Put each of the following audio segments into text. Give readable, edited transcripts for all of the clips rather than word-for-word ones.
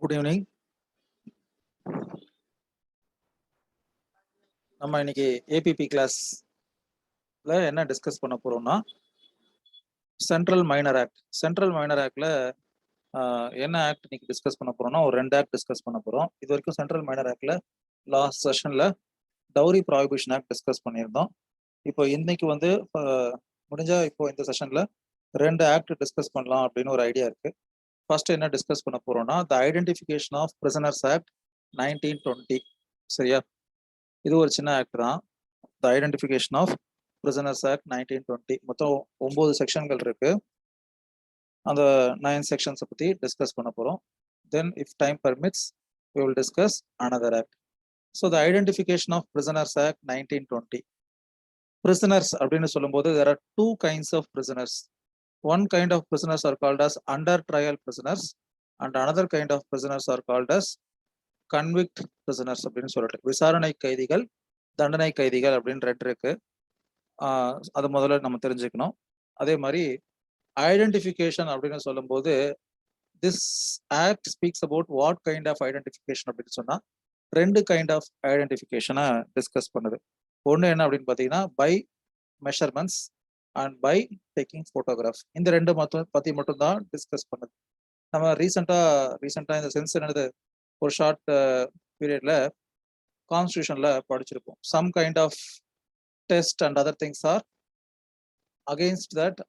Good evening. நம்ம இன்னைக்கு ABP கிளாஸ்ல என்ன டிஸ்கஸ் பண்ண போறோம்னா central minor act. Central minor ஆக்ட்ல என்ன ஆக்ட் இன்னைக்கு டிஸ்கஸ் பண்ண போறோம்னா ஒரு 2 ஆக்ட் டிஸ்கஸ் பண்ண போறோம். இது வரைக்கும் சென்ட்ரல் மைனர் ஆக்ட்ல லாஸ்ட் செஷன்ல டவுரி ப்ராஹிபிஷன் ஆக்ட் டிஸ்கஸ் பண்ணியிருந்தோம். இப்போ இன்னைக்கு வந்து முடிஞ்சா இப்போ இந்த செஷன்ல 2 ஆக்ட் டிஸ்கஸ் பண்ணலாம் அப்படின்னு ஒரு ஐடியா இருக்கு. ஃபர்ஸ்ட் என்ன டிஸ்கஸ் பண்ண போறோம்னா த ஐடென்டிஃபிகேஷன் ஆஃப் பிரிசனர்ஸ் ஆக்ட் 1920. சரியா? இது ஒரு சின்ன ஆக்ட் தான். த ஐடென்டிஃபிகேஷன் ஆஃப் பிரிசனர்ஸ் ஆக்ட் 1920. மொத்தம் 9 செக்ஷன்கள் இருக்கு. அந்த 9 செக்ஷன்ஸை பத்தி டிஸ்கஸ் பண்ண போறோம். தென் if time permits we will discuss another act. So the identification of prisoners act 1920. Prisoners அப்படின்னு சொல்லும்போது there are 2 kinds of prisoners. One kind of prisoners are called as under trial prisoners and another kind of prisoners are called as convict prisoners அப்படின்னு சொல்லிட்டு விசாரணை கைதிகள் தண்டனை கைதிகள் அப்படின்னு 2 இருக்கு. அது முதல்ல நம்ம தெரிஞ்சுக்கணும். அதே மாதிரி ஐடென்டிஃபிகேஷன் அப்படின்னு சொல்லும்போது this act speaks about what kind of identification அப்படின்னு சொன்னா 2 கைண்ட் ஆஃப் ஐடென்டிஃபிகேஷனை டிஸ்கஸ் பண்ணுது. ஒன்று என்ன அப்படின்னு பார்த்தீங்கன்னா by measurements and by taking photograph. இந்த 2 பற்றி மட்டும்தான் டிஸ்கஸ் பண்ணுது. நம்ம ரீசெண்டாக இந்த சென்ஸ் என்னது ஒரு ஷார்ட் பீரியட்ல கான்ஸ்டியூஷன்ல படிச்சிருப்போம். Some kind of test and other things are against that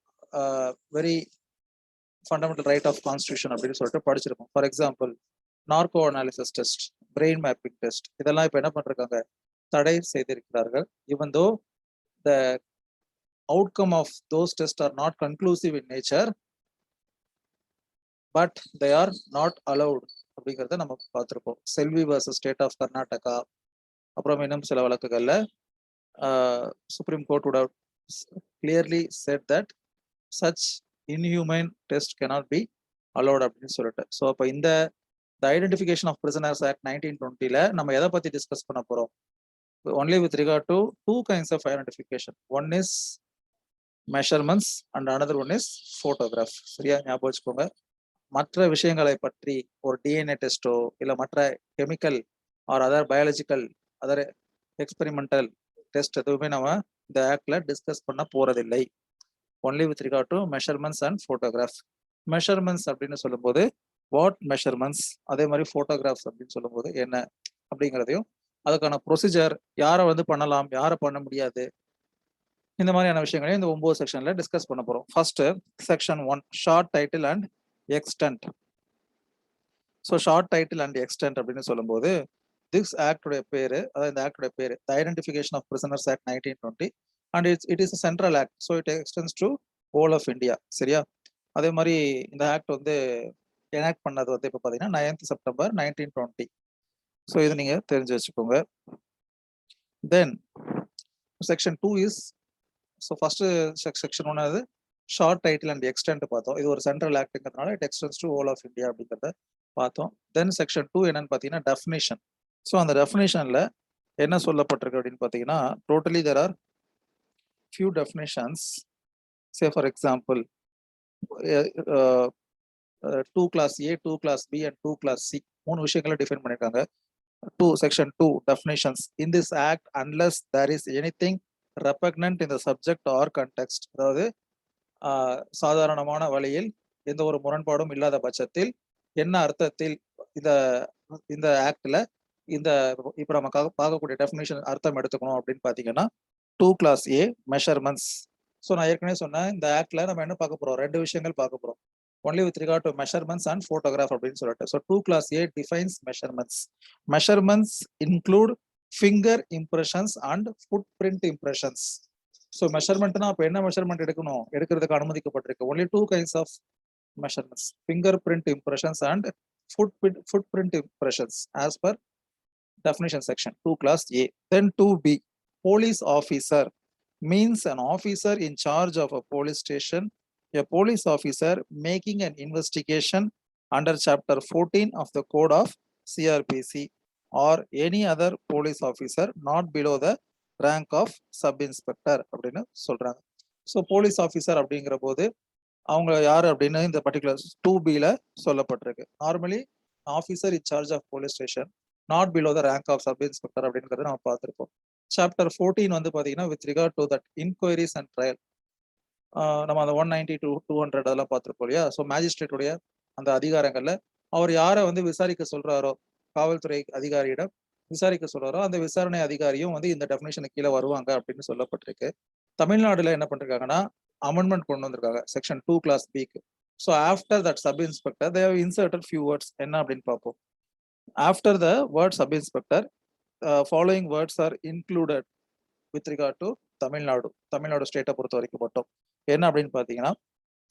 very fundamental right of constitution அப்படின்னு சொல்லிட்டு படிச்சிருப்போம். For example narco analysis test, brain mapping test, இதெல்லாம் இப்போ என்ன பண்ணிருக்காங்க, தடை செய்திருக்கிறார்கள். Even though the outcome of those tests are not conclusive in nature, but they are not allowed அப்படிங்கிறத நம்ம பார்த்துருப்போம். Selvi versus state of Karnataka, அப்புறம் இன்னும் சில வழக்குகள்ல supreme court would have clearly said that such inhumane test cannot be allowed அப்படின்னு சொல்லிட்டு. So அப்போ இந்த ஐடென்டிஃபிகேஷன் ஆஃப் பிரிசனர்ஸ் ஆக்ட் 1920ல நம்ம எதை பத்தி டிஸ்கஸ் பண்ண போறோம்? only with regard to 2 kinds of identification. One is measurements and another one is photograph. சரியா ஞாபகம் வச்சுக்கோங்க. மற்ற விஷயங்களை பற்றி ஒரு டிஎன்ஏ டெஸ்ட்டோ இல்லை மற்ற chemical or other biological other experimental test எதுவுமே நம்ம இந்த ஆக்ட்ல டிஸ்கஸ் பண்ண போறதில்லை. Only with regard to measurements and photograph. Measurements அப்படின்னு சொல்லும்போது வாட் மெஷர்மெண்ட்ஸ், அதே மாதிரி ஃபோட்டோகிராஃப்ஸ் அப்படின்னு சொல்லும்போது என்ன அப்படிங்கிறதையும் அதுக்கான ப்ரொசீஜர், யாரை வந்து பண்ணலாம் யாரை பண்ண முடியாது, இந்த மாதிரியான விஷயங்களையும் இந்த 9 செக்ஷன்ல டிஸ்கஸ் பண்ண போறோம். First section 1 short title and extent. So short title and extent அப்படின்னு சொல்லும்போது திஸ் ஆக்டுடைய பேரு, அதாவது இந்த ஆக்டுடைய பேரு the identification of prisoners act 1920 and it is central act. So it extends to whole of India. சரியா? அதே மாதிரி இந்த ஆக்ட் வந்து எனாக்ட் பண்ணது வந்து இப்போ பார்த்தீங்கன்னா 9th செப்டம்பர் 1920. ஸோ இதை நீங்க தெரிஞ்சு வச்சுக்கோங்க. Then section 2 is, so first section 1 அது ஷார்ட் டைட்டில் அண்ட் எக்ஸ்டென்ட் பார்த்தோம். இது ஒரு சென்ட்ரல் ஆக்ட்ங்கிறதுனால it extends to whole of India அப்படிங்கிறத பார்த்தோம். தென் செக்ஷன் 2 என்னன்னு பார்த்தீங்கன்னா டெஃபினேஷன். ஸோ அந்த டெஃபினேஷன்ல என்ன சொல்லப்பட்டிருக்கு அப்படின்னு பார்த்தீங்கன்னா totally there are few definitions. Say for example 2 class A, 2 class B and 2 class C 3 விஷயங்களை டிஃபைன் பண்ணிருக்காங்க. Section 2 definitions. In this act unless there is anything repugnant in the subject or context, அதாவது சாதாரணமான வழியில் எந்த ஒரு முரண்பாடும் இல்லாத பட்சத்தில் என்ன அர்த்தத்தில் இந்த ஆக்ட்ல இந்த இப்ப நம்ம பார்க்கக்கூடிய டெஃபினேஷன் அர்த்தம் எடுத்துக்கணும் அப்படின்னு பாத்தீங்கன்னா 2 class A மெஷர்மெண்ட்ஸ். ஸோ நான் ஏற்கனவே சொன்னேன் இந்த ஆக்ட்ல நம்ம என்ன பார்க்க போறோம், 2 விஷயங்கள் பார்க்க போறோம். only with regard to measurements and photograph அப்படின்னு சொல்லிட்டு. So 2 class A defines measurements. Measurements include finger impressions and footprint impressions. So measurementனா அப்ப என்ன மெஷர்மெண்ட் எடுக்கிறதுக்கு அனுமதிக்கப்பட்டிருக்கு? only 2 kinds of measurements, fingerprint impressions and footprint impressions as per definition section 2 class A. Then 2B, police officer means an officer in charge of a police station, a police officer making an investigation under chapter 14 of the code of CRPC or any other police officer not below the rank of sub inspector அப்படின்னு சொல்றாங்க. So police officer அப்படிங்கிற போது அவங்க யாரு அப்படின்னு இந்த particular 2Bல சொல்லப்பட்டிருக்கு. Normally officer in charge of police station not below the rank of sub inspector அப்படிங்கிறத நம்ம பார்த்துருப்போம். சாப்டர் 14 வந்து பார்த்தீங்கன்னா with regard to that inquiries and trial நம்ம அந்த 190 to 200 அதெல்லாம் பார்த்துருப்போம் இல்லையா. ஸோ மேஜிஸ்ட்ரேட்டுடைய அந்த அதிகாரங்கள்ல அவர் யாரை வந்து விசாரிக்க சொல்றாரோ, காவல்துறை அதிகாரியிடம் விசாரிக்க சொல்றாரோ அந்த விசாரணை அதிகாரியும் வந்து இந்த டெஃபினேஷனுக்கு கீழே வருவாங்க அப்படின்னு சொல்லப்பட்டிருக்கு. தமிழ்நாடுல என்ன பண்ணிருக்காங்கன்னா அமெண்ட்மெண்ட் கொண்டு வந்திருக்காங்க செக்ஷன் 2 கிளாஸ் பிக்கு. So after that sub inspector they have inserted few words என்ன அப்படின்னு பார்ப்போம். After the word sub inspector following words are included with regard to Tamil Nadu ஸ்டேட்டை பொறுத்த வரைக்கும் மட்டும் என்ன அப்படின்னு பார்த்தீங்கன்னா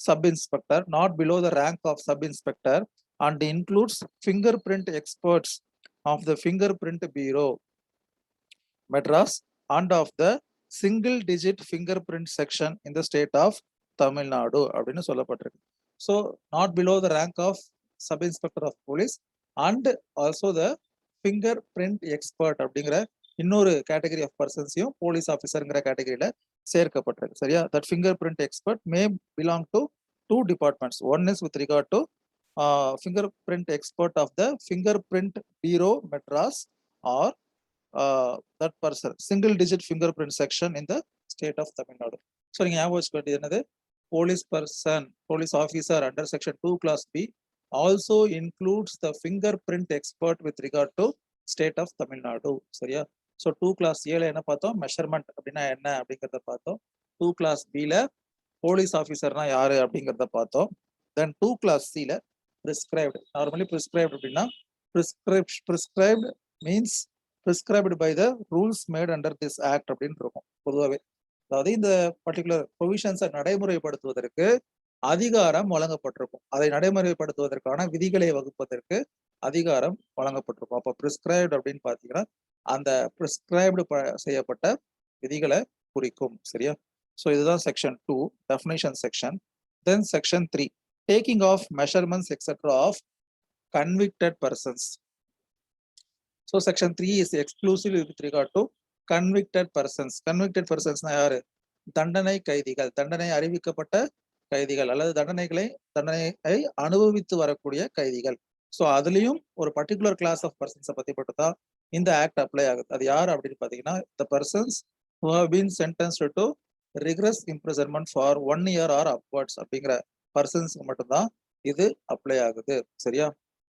sub inspector not below the rank of sub inspector and includes finger print experts of the finger print bureau Madras and of the single digit finger print section in the state of Tamil Nadu அப்படின்னு சொல்லப்பட்டிருக்கு. So not below the rank of sub inspector of police and also the finger print expert அப்படிங்கிற இன்னொரு category of பர்சன்ஸையும் police ஆஃபீஸருங்கிற கேட்டகரியில சேர்க்கப்பட்டிருக்கு. சரியா. That finger print expert may belong to 2 departments. One is with regard to finger print expert of the finger print bureau Madras or that person single digit fingerprint section in the state of Tamil Nadu. So நீங்க ஞாபகம் வச்சுக்க வேண்டியது என்னது, police officer under section 2 class B also includes the fingerprint expert with regard to state of Tamil Nadu. சரியா. So 2 class A என்ன பார்த்தோம், measurement அப்படின்னா என்ன அப்படிங்கிறத பார்த்தோம். 2 class B போலீஸ் ஆஃபீஸர்னா யாரு அப்படிங்கிறத பார்த்தோம். Then 2 class C prescribed. Normally prescribed அப்படின்னா prescribed means prescribed by the rules made under this act அப்படின்னு இருக்கும் பொதுவாகவே. அதாவது இந்த பர்டிகுலர் ப்ரொவிஷன்ஸை நடைமுறைப்படுத்துவதற்கு அதிகாரம் வழங்கப்பட்டிருக்கும். அதை நடைமுறைப்படுத்துவதற்கான விதிகளை வகுப்பதற்கு அதிகாரம் வழங்கப்பட்டிருக்கும். அப்போ prescribed அப்படின்னு பார்த்தீங்கன்னா அந்த prescribed செய்யப்பட்ட விதிகளை குறிக்கும். சரியா. ஸோ இதுதான் section 2 definition section. Then section 3 taking of measurements etcetera of convicted persons. So section 3 is exclusive with regard to convicted persons. Convicted persons na யாரு, தண்டனை கைதிகள், தண்டனை அறிவிக்கப்பட்ட கைதிகள் அல்லது தண்டனையை அனுபவித்து வரக்கூடிய கைதிகள். ஸோ அதுலயும் ஒரு பர்டிகுலர் கிளாஸ் ஆஃப் பர்சன்ஸை பத்தி மட்டும் தான் இந்த ஆக்ட் அப்ளை ஆகுது. அது யார் அப்படின்னு பாத்தீங்கன்னா the persons who have been sentenced to rigorous imprisonment for 1 year or upwards அப்படிங்கிற பர்சன்ஸ்க்கு மட்டும்தான் இது அப்ளை ஆகுது. சரியா.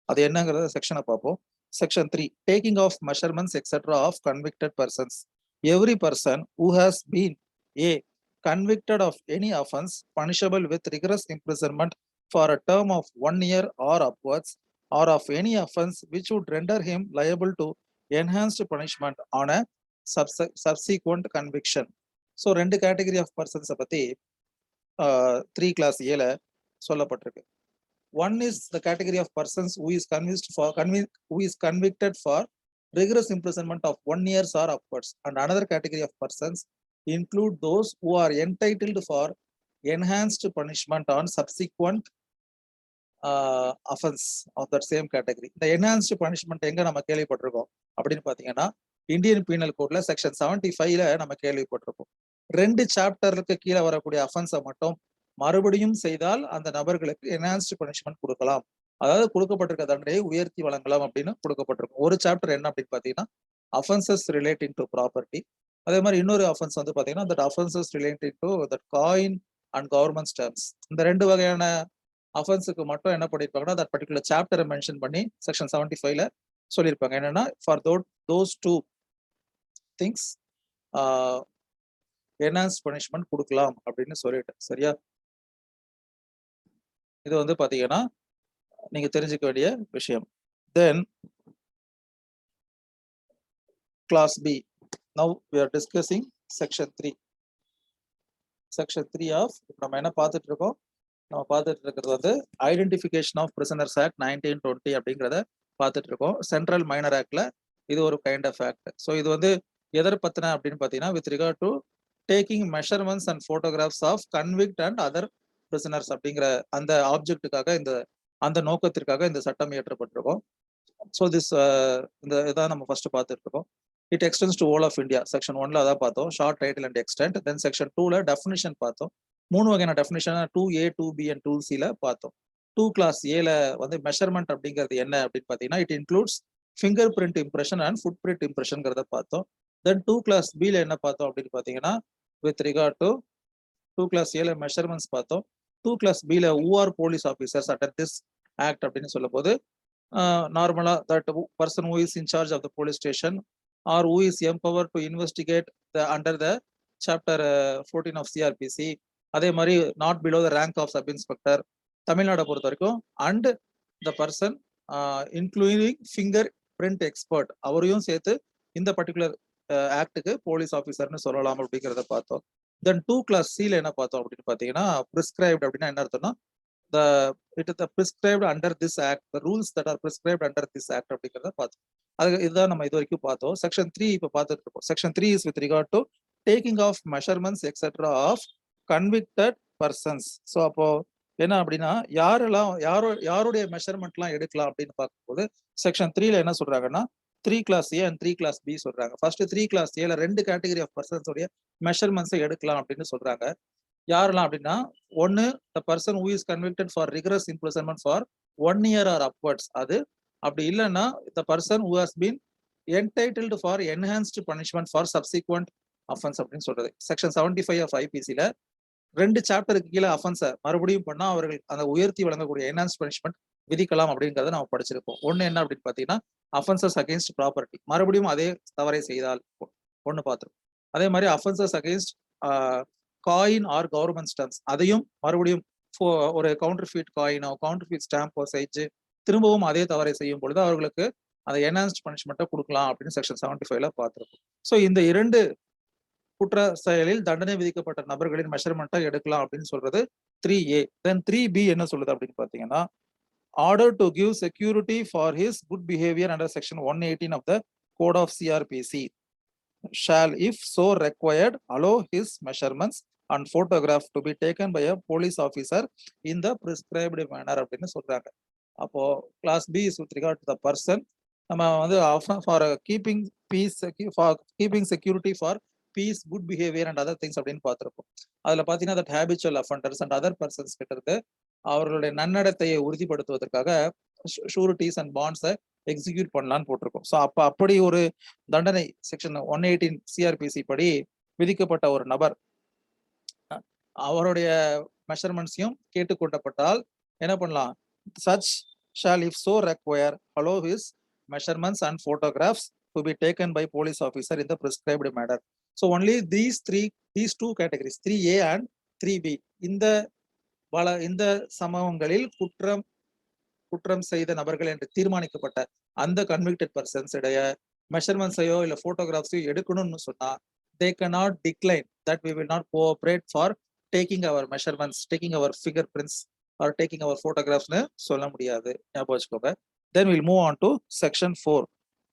அது என்னங்கிறத செக்ஷனை பார்ப்போம். Section 3 taking of measurements etc. of convicted persons. Every person who has been a convicted of any offense punishable with rigorous imprisonment for a term of 1 year or upwards or of any offense which would render him liable to enhanced punishment on a subsequent conviction. So ரெண்டு category of பர்சன்ஸை பத்தி 3 class A சொல்லப்பட்டிருக்கு. One is the category of persons who is convicted for rigorous imprisonment of 1 year or upwards, and another category of persons include those who are entitled for enhanced punishment on subsequent offense of that same category. The enhanced punishment எங்க நம்ம கேள்விப்பட்டிருக்கோம் அப்படின்னு பாத்தீங்கன்னா Indian penal கோட்ல section 75 நம்ம கேள்விப்பட்டிருக்கோம். 2 சாப்டருக்கு கீழே வரக்கூடிய அஃபென்ஸை மட்டும் மறுபடியும் செய்தால் அந்த நபர்களுக்கு என்ஹான்ஸ்டு பனிஷ்மெண்ட் கொடுக்கலாம், அதாவது கொடுக்கப்பட்டிருக்க தண்டனையை உயர்த்தி வழங்கலாம் அப்படின்னு கொடுக்கப்பட்டிருக்கும். ஒரு சாப்டர் என்ன அப்படின்னு பாத்தீங்கன்னா அஃபென்சஸ் ரிலேட்டிங் டு ப்ராப்பர்ட்டி. அதே மாதிரி இன்னொரு அஃபென்ஸ் வந்து பாத்தீங்கன்னா that offences relating to that coin and government stamps. இந்த 2 வகையான அஃபென்ஸுக்கு மட்டும் என்ன பண்ணிருப்பாங்கன்னா தட் பர்டிகுலர் சாப்டரை மென்ஷன் பண்ணி செக்ஷன் 75 சொல்லியிருப்பாங்க. என்னன்னா for those 2 things enhanced punishment கொடுக்கலாம் அப்படின்னு சொல்லிட்டு. சரியா. இது வந்து பாத்தீங்கன்னா நீங்க தெரிஞ்சுக்க வேண்டிய விஷயம். Then clause B. Now we are discussing section 3. section 3 of நம்ம என்ன பார்த்துட்டு இருக்கோம், நம்ம பார்த்துட்டு இருக்கிறது வந்து ஐடென்டிஃபிகேஷன் ஆஃப் பிரிசனர்ஸ் ஆக்ட் 1920 அப்படிங்கிறத பார்த்துட்டு இருக்கோம். சென்ட்ரல் மைனர் ஆக்ட்ல இது ஒரு கைண்ட் ஆஃப் ஆக்ட். ஸோ இது வந்து எதர் பத்தின அப்படின்னு பாத்தீங்கன்னா with regard to taking measurements and photographs of convict and other prisoners அப்படிங்கிற அந்த ஆப்ஜெக்டுக்காக அந்த நோக்கத்திற்காக இந்த சட்டம் இயற்றப்பட்டிருக்கும். ஸோ இந்த இதான் நம்ம ஃபர்ஸ்ட் பார்த்துட்டு இருக்கோம். It extends to all of India. Section 1 அதான் பார்த்தோம், short title and extent. Then section 2 definition பார்த்தோம். 3 வகையான definition 2A 2B and 2C பார்த்தோம். 2 கிளாஸ் ஏல வந்து மெஷர்மெண்ட் அப்படிங்கிறது என்ன அப்படின்னு பார்த்தீங்கன்னா, it includes finger print impression and foot print இம்ப்ரெஷன்ங்கிறத பார்த்தோம். தென் 2 கிளாஸ் பில என்ன பார்த்தோம் அப்படின்னு பார்த்தீங்கன்னா, வித் ரிகார்ட் டு 2 கிளாஸ் ஏல மெஷர்மெண்ட்ஸ் பார்த்தோம். 2 கிளாஸ் பில who are police officers under this act அப்படின்னு சொல்லும்போது, நார்மலா that person who is in charge of the police station or who is empowered to investigate under the chapter 14 of CrPC. அதே மாதிரி not below the rank of sub inspector தமிழ்நாடை பொறுத்த வரைக்கும் and the person including finger print expert அவரையும் சேர்த்து இந்த particular ஆக்டுக்கு police ஆஃபீஸர்னு சொல்லலாம் அப்படிங்கிறத பார்த்தோம். தென் 2 கிளாஸ் சில என்ன பார்த்தோம் அப்படின்னு பார்த்தீங்கன்னா, பிரிஸ்கிரைப்ட் அப்படின்னா என்ன அர்த்தம்னா, the it is the prescribed under this act, the rules that are prescribed under this act அப்படிங்கிறத பார்த்தோம். அது இதுதான் நம்ம இது வரைக்கும் பார்த்தோம். செக்ஷன் 3 இப்போ பார்த்துட்டு இருக்கோம். Section 3 is with regard to taking of measurements etcetera of convicted persons. So அப்போ என்ன அப்படின்னா, யாருடைய மெஷர்மெண்ட்லாம் எடுக்கலாம் அப்படின்னு பார்க்கும்போது செக்ஷன் 3ல என்ன சொல்றாங்கன்னா, 3 class A and 3 class B சொல்றாங்க. ஃபர்ஸ்ட் 3 கிளாஸ் ஏல 2 கேட்டகரி ஆஃப் பர்சன்ஸோடைய மெஷர்மெண்ட்ஸை எடுக்கலாம் அப்படின்னு சொல்றாங்க. யாரெல்லாம் அப்படின்னா, ஒன்னு the person who is convicted for rigorous imprisonment for 1 year R upwards. அது அப்படி இல்லைன்னா the person who has been entitled for enhanced punishment for subsequent offence அப்படின்னு சொல்றது. செக்ஷன் 75 ஆஃப் ஐபிசில 2 சாப்டருக்கு கீழே அஃபென்ஸை மறுபடியும் பண்ணா அவர்கள் அந்த உயர்த்தி வழங்கக்கூடிய என்ஹான்ஸ் பனிஷ்மெண்ட் விதிக்கலாம் அப்படிங்கிறத நம்ம படிச்சிருப்போம். ஒன்னு என்ன அப்படின்னு பார்த்தீங்கன்னா, அஃபென்சஸ் அகேன்ஸ்ட் ப்ராப்பர்ட்டி, மறுபடியும் அதே தவறை செய்தால் ஒன்னு பார்த்துருக்கோம். அதே மாதிரி offences against coin R government stamps, அதையும் மறுபடியும் ஒரு கவுண்டர்ஃபீட் காயினோ கவுண்டர்ஃபீட் ஸ்டாம்போ செஞ்சு திரும்பவும் அதே தவறை செய்யும் பொழுது அவர்களுக்கு அந்த என்ஹான்ஸ்ட் பனிஷ்மெண்ட்டை கொடுக்கலாம் அப்படின்னு செக்ஷன் 75ல பார்த்துருக்கோம். ஸோ இந்த 2 குற்ற செயலில் தண்டனை விதிக்கப்பட்ட நபர்களின் மெஷர்மெண்ட்டை எடுக்கலாம் அப்படின்னு சொல்றது 3A. தென் 3B என்ன சொல்லுது அப்படின்னு பார்த்தீங்கன்னா, order to give security for his good behaviour under section 118 of the code of CrPC shall if so required allow his measurements and photograph to be taken by a police officer in the prescribed manner அப்படின்னு சொல்றாங்க. அப்போ class B is with regard to the person. நம்ம வந்து for keeping peace, for keeping security for peace, good behaviour and other things அப்படின்னு பார்த்துருப்போம். அதுல பாத்தீங்கன்னா that habitual offenders and other persons கிட்ட இருந்து அவர்களுடைய நன்னடத்தையை உறுதிப்படுத்துவதற்காக ஷூரிட்டிஸ் அண்ட் பாண்ட்ஸை எக்ஸிக்யூட் பண்ணலான்னு போட்டிருக்கோம். ஸோ அப்படி ஒரு தண்டனை செக்ஷன் 118 சிஆர்பிசி படி விதிக்கப்பட்ட ஒரு நபர் அவருடைய மெஷர்மெண்ட்ஸையும் கேட்டுக்கொள்ளப்பட்டால் என்ன பண்ணலாம்? Such shall if so require allow his measurements and photographs to be taken by police officer in the prescribed manner. So only these 2 categories 3A and 3B இந்த சம்பவங்களில் குற்றம் செய்த நபர்கள் என்று தீர்மானிக்கப்பட்ட அந்த கன்விக்டட் பர்சன்ஸ் இடைய மெஷர்மெண்ட்ஸையோ இல்ல போட்டோகிராஃப்ஸையோ எடுக்கணும்னு சொன்னா they cannot decline that we will not cooperate for taking our measurements, taking our fingerprints or taking our photographs னு சொல்ல முடியாது. ஞாபகம் வச்சுக்கோங்க. Then we'll move on to section 4,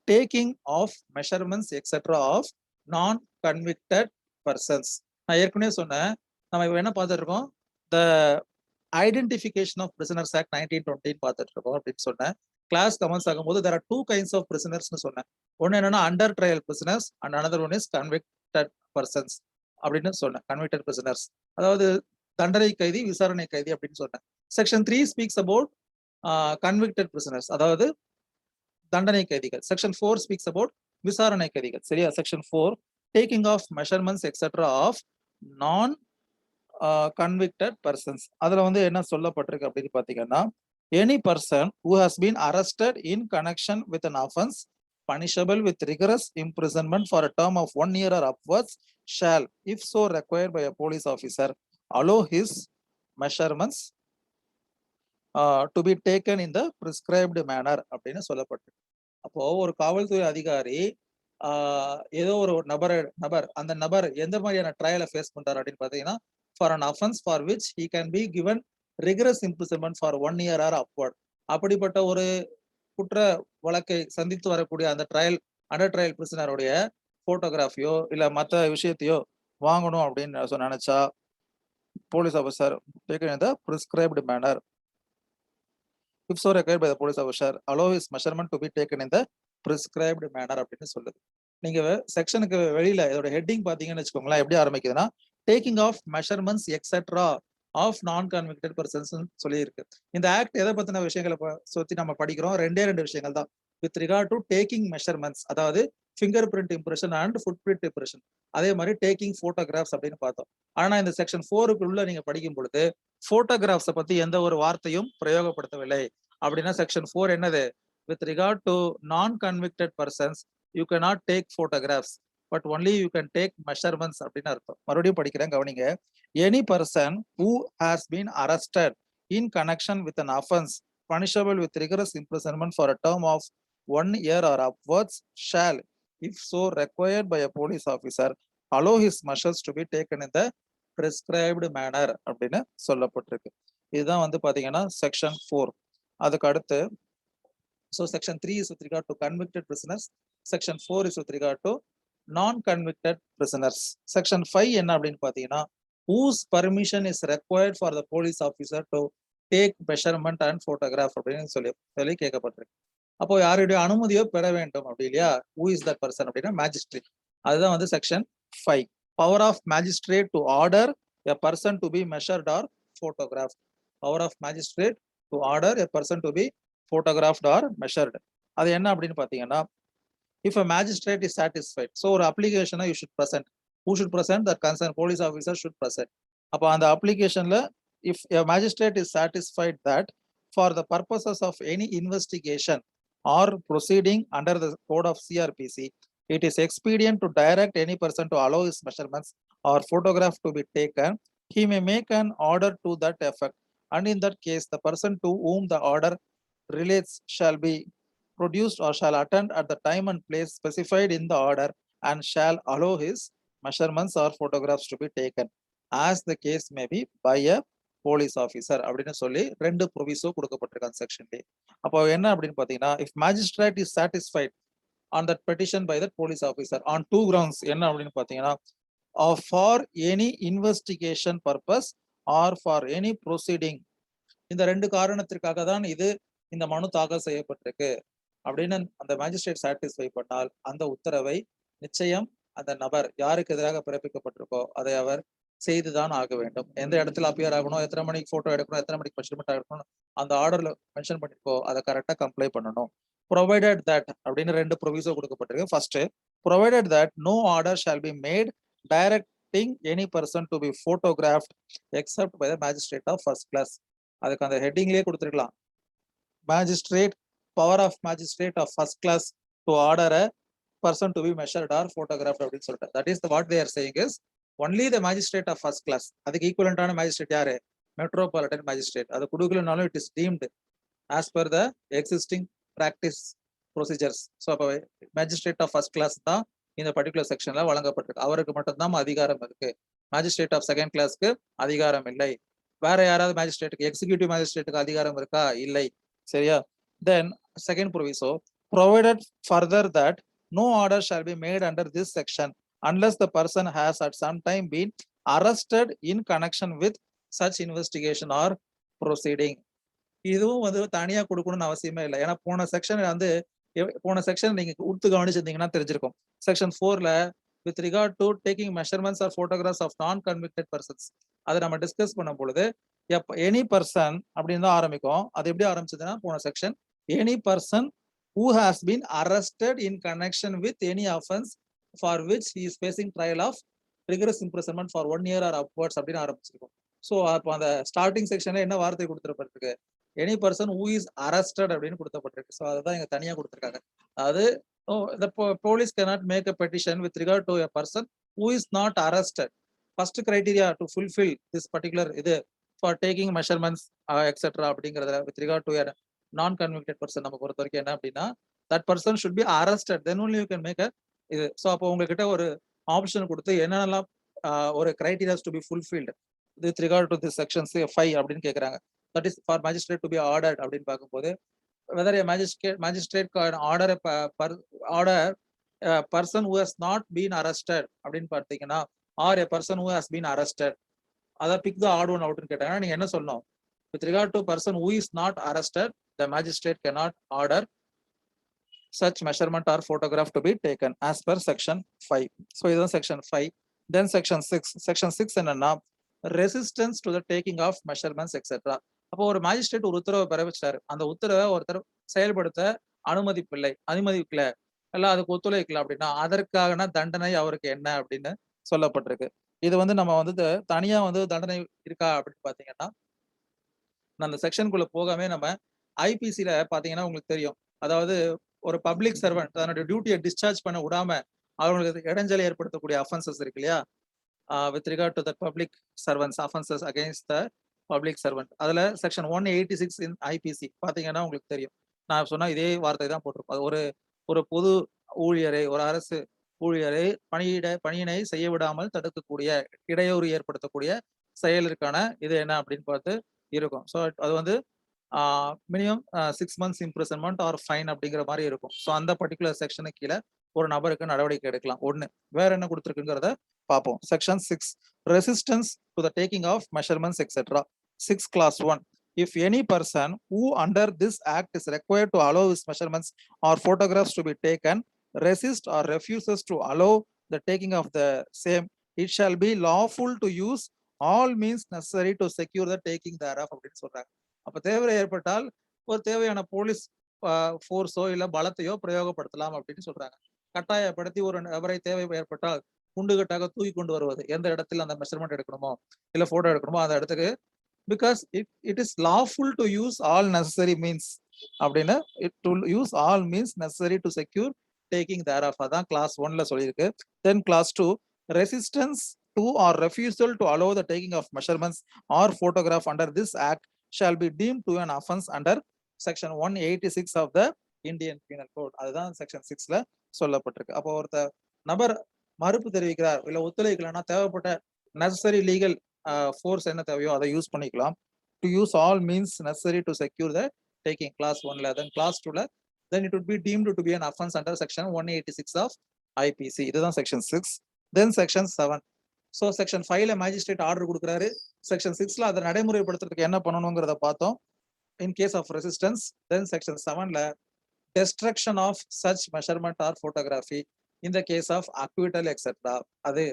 taking of measurements etc of non convicted persons. நான் ஏற்கனவே சொன்னேன், நம்ம என்ன பார்த்துட்டு இருக்கோம்? the identification of prisoners act 1920 பார்த்துட்டு இருக்கோம் அப்படின்னு சொன்னேன். கிளாஸ் கமெண்ட்ஸ் ஆகும்போது there are 2 kinds of prisoners சொன்னேன். ஒன்னு என்னன்னா under trial prisoners and another one is convicted persons அப்படின்னு சொன்னேன். கன்விக்டட் பிரிசனர்ஸ் அதாவது தண்டனை கைதி, விசாரணை கைதி அப்படின்னு சொன்னேன். Section 3 speaks about convicted prisoners, அதாவது தண்டனை கைதிகள். செக்ஷன் 4 ஸ்பீக்ஸ் அபவுட் விசாரணை கைதிகள். சரியா? Section 4 taking of measurements etcetera of non convicted persons. அதுல வந்து என்ன சொல்லப்பட்டிருக்கு அப்படின்னு பாத்தீங்கன்னா, any person who has been arrested in connection with an offense punishable with rigorous imprisonment for a term of 1 year or upwards shall, if so required by a police officer, allow his measurements to be taken in the prescribed manner அப்படின்னு சொல்லப்பட்டிருக்கு. அப்போ ஒரு காவல்துறை அதிகாரி ஏதோ ஒரு நபர் அந்த நபர் எந்த மாதிரியான ட்ரையலை ஃபேஸ் பண்றாரு அப்படின்னு பாத்தீங்கன்னா, for an offense for which he can be given rigorous imprisonment for 1 year or upward. அப்படிப்பட்ட ஒரு குற்ற வழக்கை சந்தித்து வரக்கூடிய அந்த அண்டர் ட்ரையல் பிரிசனருடைய போட்டோகிராஃபியோ இல்ல மற்ற விஷயத்தையோ வாங்கணும் அப்படின்னு நினைச்சா police officer taken in the prescribed manner. If so required by the police officer, allow his measurement to be taken in the prescribed manner அப்படின்னு சொல்லுது. நீங்க செக்ஷனுக்கு வெளியில இதோட ஹெட்டிங் பாத்தீங்கன்னு வச்சுக்கோங்களேன், எப்படி ஆரம்பிக்குதுன்னா, taking of measurements etcetera of non convicted persons சொல்லியிருக்கு. இந்த ஆக்ட் எதை பத்தின விஷயங்களை சுத்தி நம்ம படிக்கிறோம்? ரெண்டு விஷயங்கள் தான். With regard to taking measurements, அதாவது finger print impression and foot print impression, அதே மாதிரி டேக்கிங் போட்டோகிராஃப்ஸ் அப்படின்னு பார்த்தோம். ஆனா இந்த செக்ஷன் 4க்குள்ள நீங்க படிக்கும் பொழுது போட்டோகிராஃப்ஸை பத்தி எந்த ஒரு வார்த்தையும் பிரயோகப்படுத்தவில்லை. அப்படின்னா செக்ஷன் 4 என்னது? With regard to non convicted persons you cannot take photographs but only you can take measurements அப்படின்னு அர்த்தம். மறுபடியும் படிக்கிறேன், கவனிங்க. Any person who has been arrested in connection with an offense punishable with rigorous imprisonment for a term of 1 year or upwards shall, if so required by a police officer, allow his measures to be taken in the prescribed manner அப்படின்னு சொல்லப்பட்டிருக்கு. இதுதான் வந்து பாத்தீங்கன்னா section 4. அதுக்கு அடுத்து section 3 is with regard to convicted prisoners, section 4 is with regard to நான் convicted prisoners. Section 5 என்ன அப்படின்னு பாத்தீங்கன்னா whose permission is required for the police officer to take measurement and photograph அப்படின்னு சொல்லி கேட்கப்பட்டிருக்கு. அப்போ யாருடைய அனுமதியோ பெற வேண்டும் அப்படி இல்லையா? who is that person அப்படின்னா மேஜிஸ்ட்ரேட். அதுதான் வந்து section 5. Power of magistrate to order a person to be measured or photographed. Power of magistrate to order a person to be photographed or measured. அது என்ன அப்படின்னு பாத்தீங்கன்னா if a magistrate is satisfied, so ஒரு application you should present. Who should present? The concerned police officer should present. அப்போ அந்த applicationல if a magistrate is satisfied that for the purposes of any investigation or proceeding under the code of CRPC, it is expedient to direct any person to allow his measurements or photograph to be taken, he may make an order to that effect, and in that case the person to whom the order relates shall be produced or shall attend at the time and place specified in the order and shall allow his measurements or photographs to be taken as the case may be by a police officer அப்படின்னு சொல்லி 2 proviso கொடுக்கப்பட்டிருக்காங்க செக்ஷன்ல. அப்போ என்ன அப்படின்னு பாத்தீங்கன்னா if magistrate is satisfied on that petition by the police officer on 2 grounds என்ன அப்படின்னு பாத்தீங்கன்னா for any investigation purpose or for any proceeding, இந்த 2 காரணத்திற்காக தான் இது இந்த மனு தாக்கல் செய்யப்பட்டிருக்கு அப்படின்னு அந்த மேஜிஸ்ட்ரேட் சாட்டிஸ்ஃபை பண்ணால் அந்த உத்தரவை நிச்சயம் அந்த நபர் யாருக்கு எதிராக பிறப்பிக்கப்பட்டிருக்கோ அதை அவர் செய்துதான் ஆக வேண்டும். எந்த இடத்துல அப்பியர் ஆகணும், எத்தனை மணிக்கு போட்டோ எடுக்கணும், எத்தனை மணிக்கு மெஷர்மெண்ட் எடுக்கணும், அந்த ஆர்டர்ல மென்ஷன் பண்ணிருக்கோ அதை கரெக்டா கம்ப்ளை பண்ணணும். ப்ரொவைடட் தட் அப்படின்னு 2 ப்ரொவிசோ கொடுக்கப்பட்டிருக்கு. First, provided that no order shall be made directing any person to be photographed except by the magistrate of first class. அதுக்கு அந்த ஹெட்டிங்லேயே கொடுத்துருக்கலாம், magistrate power of magistrate of first class to order a person to be measured or photographed அப்படின்னு சொல்லிட்டு. That is what they are saying is only the magistrate of first class. அதுக்கு ஈக்குவலண்டான magistrate யாரு? Metropolitan magistrate. அது கொடுக்கலனாலும் it is deemed as per the existing practice procedures. So அப்போ magistrate of first class தான் இந்த particular செக்ஷன்ல வழங்கப்பட்டிருக்கு. அவருக்கு மட்டும்தான் அதிகாரம் இருக்கு. மேஜிஸ்ட்ரேட் ஆஃப் செகண்ட் கிளாஸ்க்கு அதிகாரம் இல்லை. வேற யாராவது மேஜிஸ்ட்ரேட்டுக்கு, எக்ஸிகியூட்டிவ் மேஜிஸ்ட்ரேட்டுக்கு அதிகாரம் இருக்கா? இல்லை. சரியா? Then second proviso, provided further that no order shall be made under this section unless the person has at some time been arrested in connection with such investigation or proceeding. இதுவும் வந்து தனியா கொடுக்கணும்னு அவசியமே இல்லை. ஏன்னா போன செக்ஷன் நீங்க உத்து கவனிச்சிருந்தீங்கன்னா தெரிஞ்சிருக்கும். செக்ஷன் 4ல with regard to taking measurements or photographs of non-convicted persons, அதை நம்ம டிஸ்கஸ் பண்ணும் பொழுது எனி பர்சன் அப்படின்னு தான் ஆரம்பிக்கும். அது எப்படி ஆரம்பிச்சதுன்னா போன section any person who has been arrested in connection with any offense for which he is facing trial of rigorous imprisonment for 1 year or upwards அப்படின்னு ஆரம்பிச்சிருக்கும். ஸோ அப்போ அந்த ஸ்டார்டிங் செக்ஷன்ல என்ன வார்த்தை கொடுத்துருப்பட்டிருக்கு? Any person who is arrested அப்படின்னு கொடுத்தப்பட்டிருக்கு. So அதுதான் இங்க தனியா கொடுத்துருக்காங்க. அதாவது the police cannot make a petition with regard to a person who is not arrested. First criteria to fulfill this particular இது for taking measurements etc. அப்படிங்கிறதுல with regard to a non-convicted person நம்ம பொறுத்த வரைக்கும் என்ன அப்படின்னா that person should be arrested, then only you can make a இது. So அப்போ உங்ககிட்ட ஒரு ஆப்ஷன் கொடுத்து என்னென்னலாம் ஒரு criteria to be fulfilled with regard to this section 5 அப்படின்னு கேட்குறாங்க. that is for magistrate to be ordered அப்படின்னு பார்க்கும்போது whether a magistrate can order a person who has not been arrested அப்படின்னு பார்த்தீங்கன்னா or a person who has been arrested, அதை pick the odd one out ன்னு கேட்டாங்கன்னா நீங்க என்ன சொல்லணும்? with regard to person who is not arrested, the magistrate cannot order such measurement or photograph to be taken as per section 5. so இதுதான் section 5. then section 6 என்னன்னா resistance to the taking of measurements etcetera. அப்போ ஒரு magistrate ஒரு உத்தரவை பிறப்பிச்சாரு. அந்த உத்தரவை ஒருத்தர் செயல்படுத்த அனுமதிக்கல இல்ல அதுக்கு ஒத்துழைக்கல அப்படின்னா அதற்கான தண்டனை அவருக்கு என்ன அப்படின்னு சொல்லப்பட்டிருக்கு. இது வந்து நம்ம வந்து தனியா வந்து தண்டனை இருக்கா அப்படின்னு பாத்தீங்கன்னா அந்த செக்ஷனுக்குள்ள போகாம நம்ம ஐபிசில பாத்தீங்கன்னா உங்களுக்கு தெரியும். அதாவது ஒரு பப்ளிக் சர்வெண்ட் தன்னுடைய டியூட்டியை டிஸ்சார்ஜ் பண்ண விடாம அவங்களுக்கு இடைஞ்சலை ஏற்படுத்தக்கூடிய அஃபென்சஸ் இருக்கு இல்லையா? With regard to the public servants offences against the public servant. அதுல செக்ஷன் 186 இன் ஐபிசி பாத்தீங்கன்னா உங்களுக்கு தெரியும். நான் சொன்ன இதே வார்த்தை தான் போட்டிருப்போம். ஒரு ஒரு பொது ஊழியரை, ஒரு அரசு ஊழியரை பணியினை செய்ய விடாமல் தடுக்கக்கூடிய, இடையூறு ஏற்படுத்தக்கூடிய செயலுக்கான இது என்ன அப்படின்னு பார்த்து இருக்கும். ஸோ அது வந்து minimum 6 months imprisonment or fine அப்படிங்கிற மாதிரி இருக்கும். ஸோ அந்த பர்டிகுலர் செக்ஷனுக்கு கீழே ஒரு நபருக்கு நடவடிக்கை எடுக்கலாம். ஒண்ணு. வேற என்ன கொடுத்துருக்குங்கிறத பார்ப்போம். Section 6 resistance to the taking of measurements etcetera. 6 class 1. If any person who under this act is required to allow his measurements or photographs to be taken resist or refuses to allow the taking of the same, it shall be lawful to use all means necessary to secure the taking thereof அப்படின்னு சொல்றாங்க. அப்ப தேவை ஏற்பட்டால் ஒரு தேவையான police ஃபோர்ஸோ இல்ல பலத்தையோ பிரயோகப்படுத்தலாம் அப்படின்னு சொல்றாங்க. கட்டாயப்படுத்தி ஒரு நபரை தேவை ஏற்பட்டால் குண்டுகட்டாக தூக்கி கொண்டு வருவது, எந்த இடத்துல அந்த மெஷர்மெண்ட் எடுக்கணுமோ இல்ல போட்டோ எடுக்கணுமோ அந்த இடத்துக்கு, because it is lawful to use all necessary means அப்படின்னு, to use all means necessary to secure taking thereof. அதான் கிளாஸ் 1ல சொல்லியிருக்கு. Then clause 2 resistance to or refusal to allow the taking of measurements or photograph under this act shall be deemed to an offense under section 186 of the Indian Penal Code. அதுதான் section 6ல சொல்லப்பட்டிருக்கு. அப்போ ஒருத்த நபர் மறுப்பு தெரிவிக்கிறார் இல்ல ஒத்துழைக்கலன்னா தேவைப்பட்ட necessary legal force என்ன தேவையோ அதை யூஸ் பண்ணிக்கலாம். To use all means necessary to secure the taking clause 1ல. தென் கிளாஸ் 2ல then it would be deemed to be an offense under section 186 of IPC. இதுதான் section 6. then section 7. So section 5ல magistrate order கொடுக்குறாரு. Section 6ல அதை நடைமுறைப்படுத்துறதுக்கு என்ன பண்ணணுங்கிறத பார்த்தோம். In case of resistance. Then section 7ல destruction of such measurement or photography in the case of acquittal etc. அது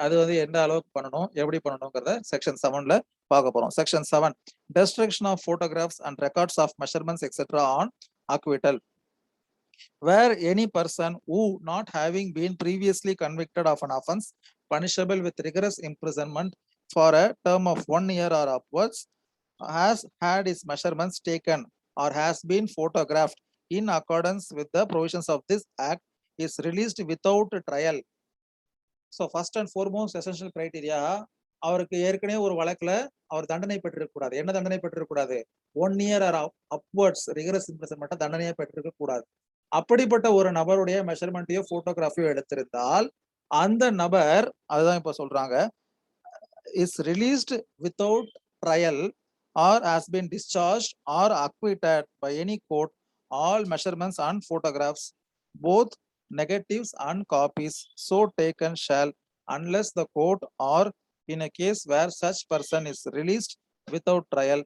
அது வந்து எந்த அளவுக்கு பண்ணணும், எப்படி பண்ணணுங்கிறத செக்ஷன் 7ல பார்க்க போறோம். Section 7 destruction of photographs and records of measurements etc. on acquittal. Where any person who, not having been previously convicted of an offense punishable with rigorous imprisonment for a term of 1 year or upwards, has had his measurements taken or has been photographed in accordance with the provisions of this act, is released without trial. So first and foremost essential criteria, அவருக்கு ஏற்கனவே ஒரு வழக்குல அவர் தண்டனை பெற்றிருக்க கூடாது. என்ன தண்டனை பெற்றிருக்க கூடாது? 1 year or upwards rigorous imprisonment தண்டனையை பெற்றிருக்க கூடாது. அப்படிப்பட்ட ஒரு நபருடைய மெஷர்மெண்ட்டையோ போட்டோகிராஃபியோ எடுத்திருந்தால் அந்த நபர், அதுதான் இப்ப சொல்றாங்க, is released without trial or has been discharged or acquitted by any court, all measurements and photographs, both negatives and copies, so taken shall, unless the court or in a case where such person is released without trial,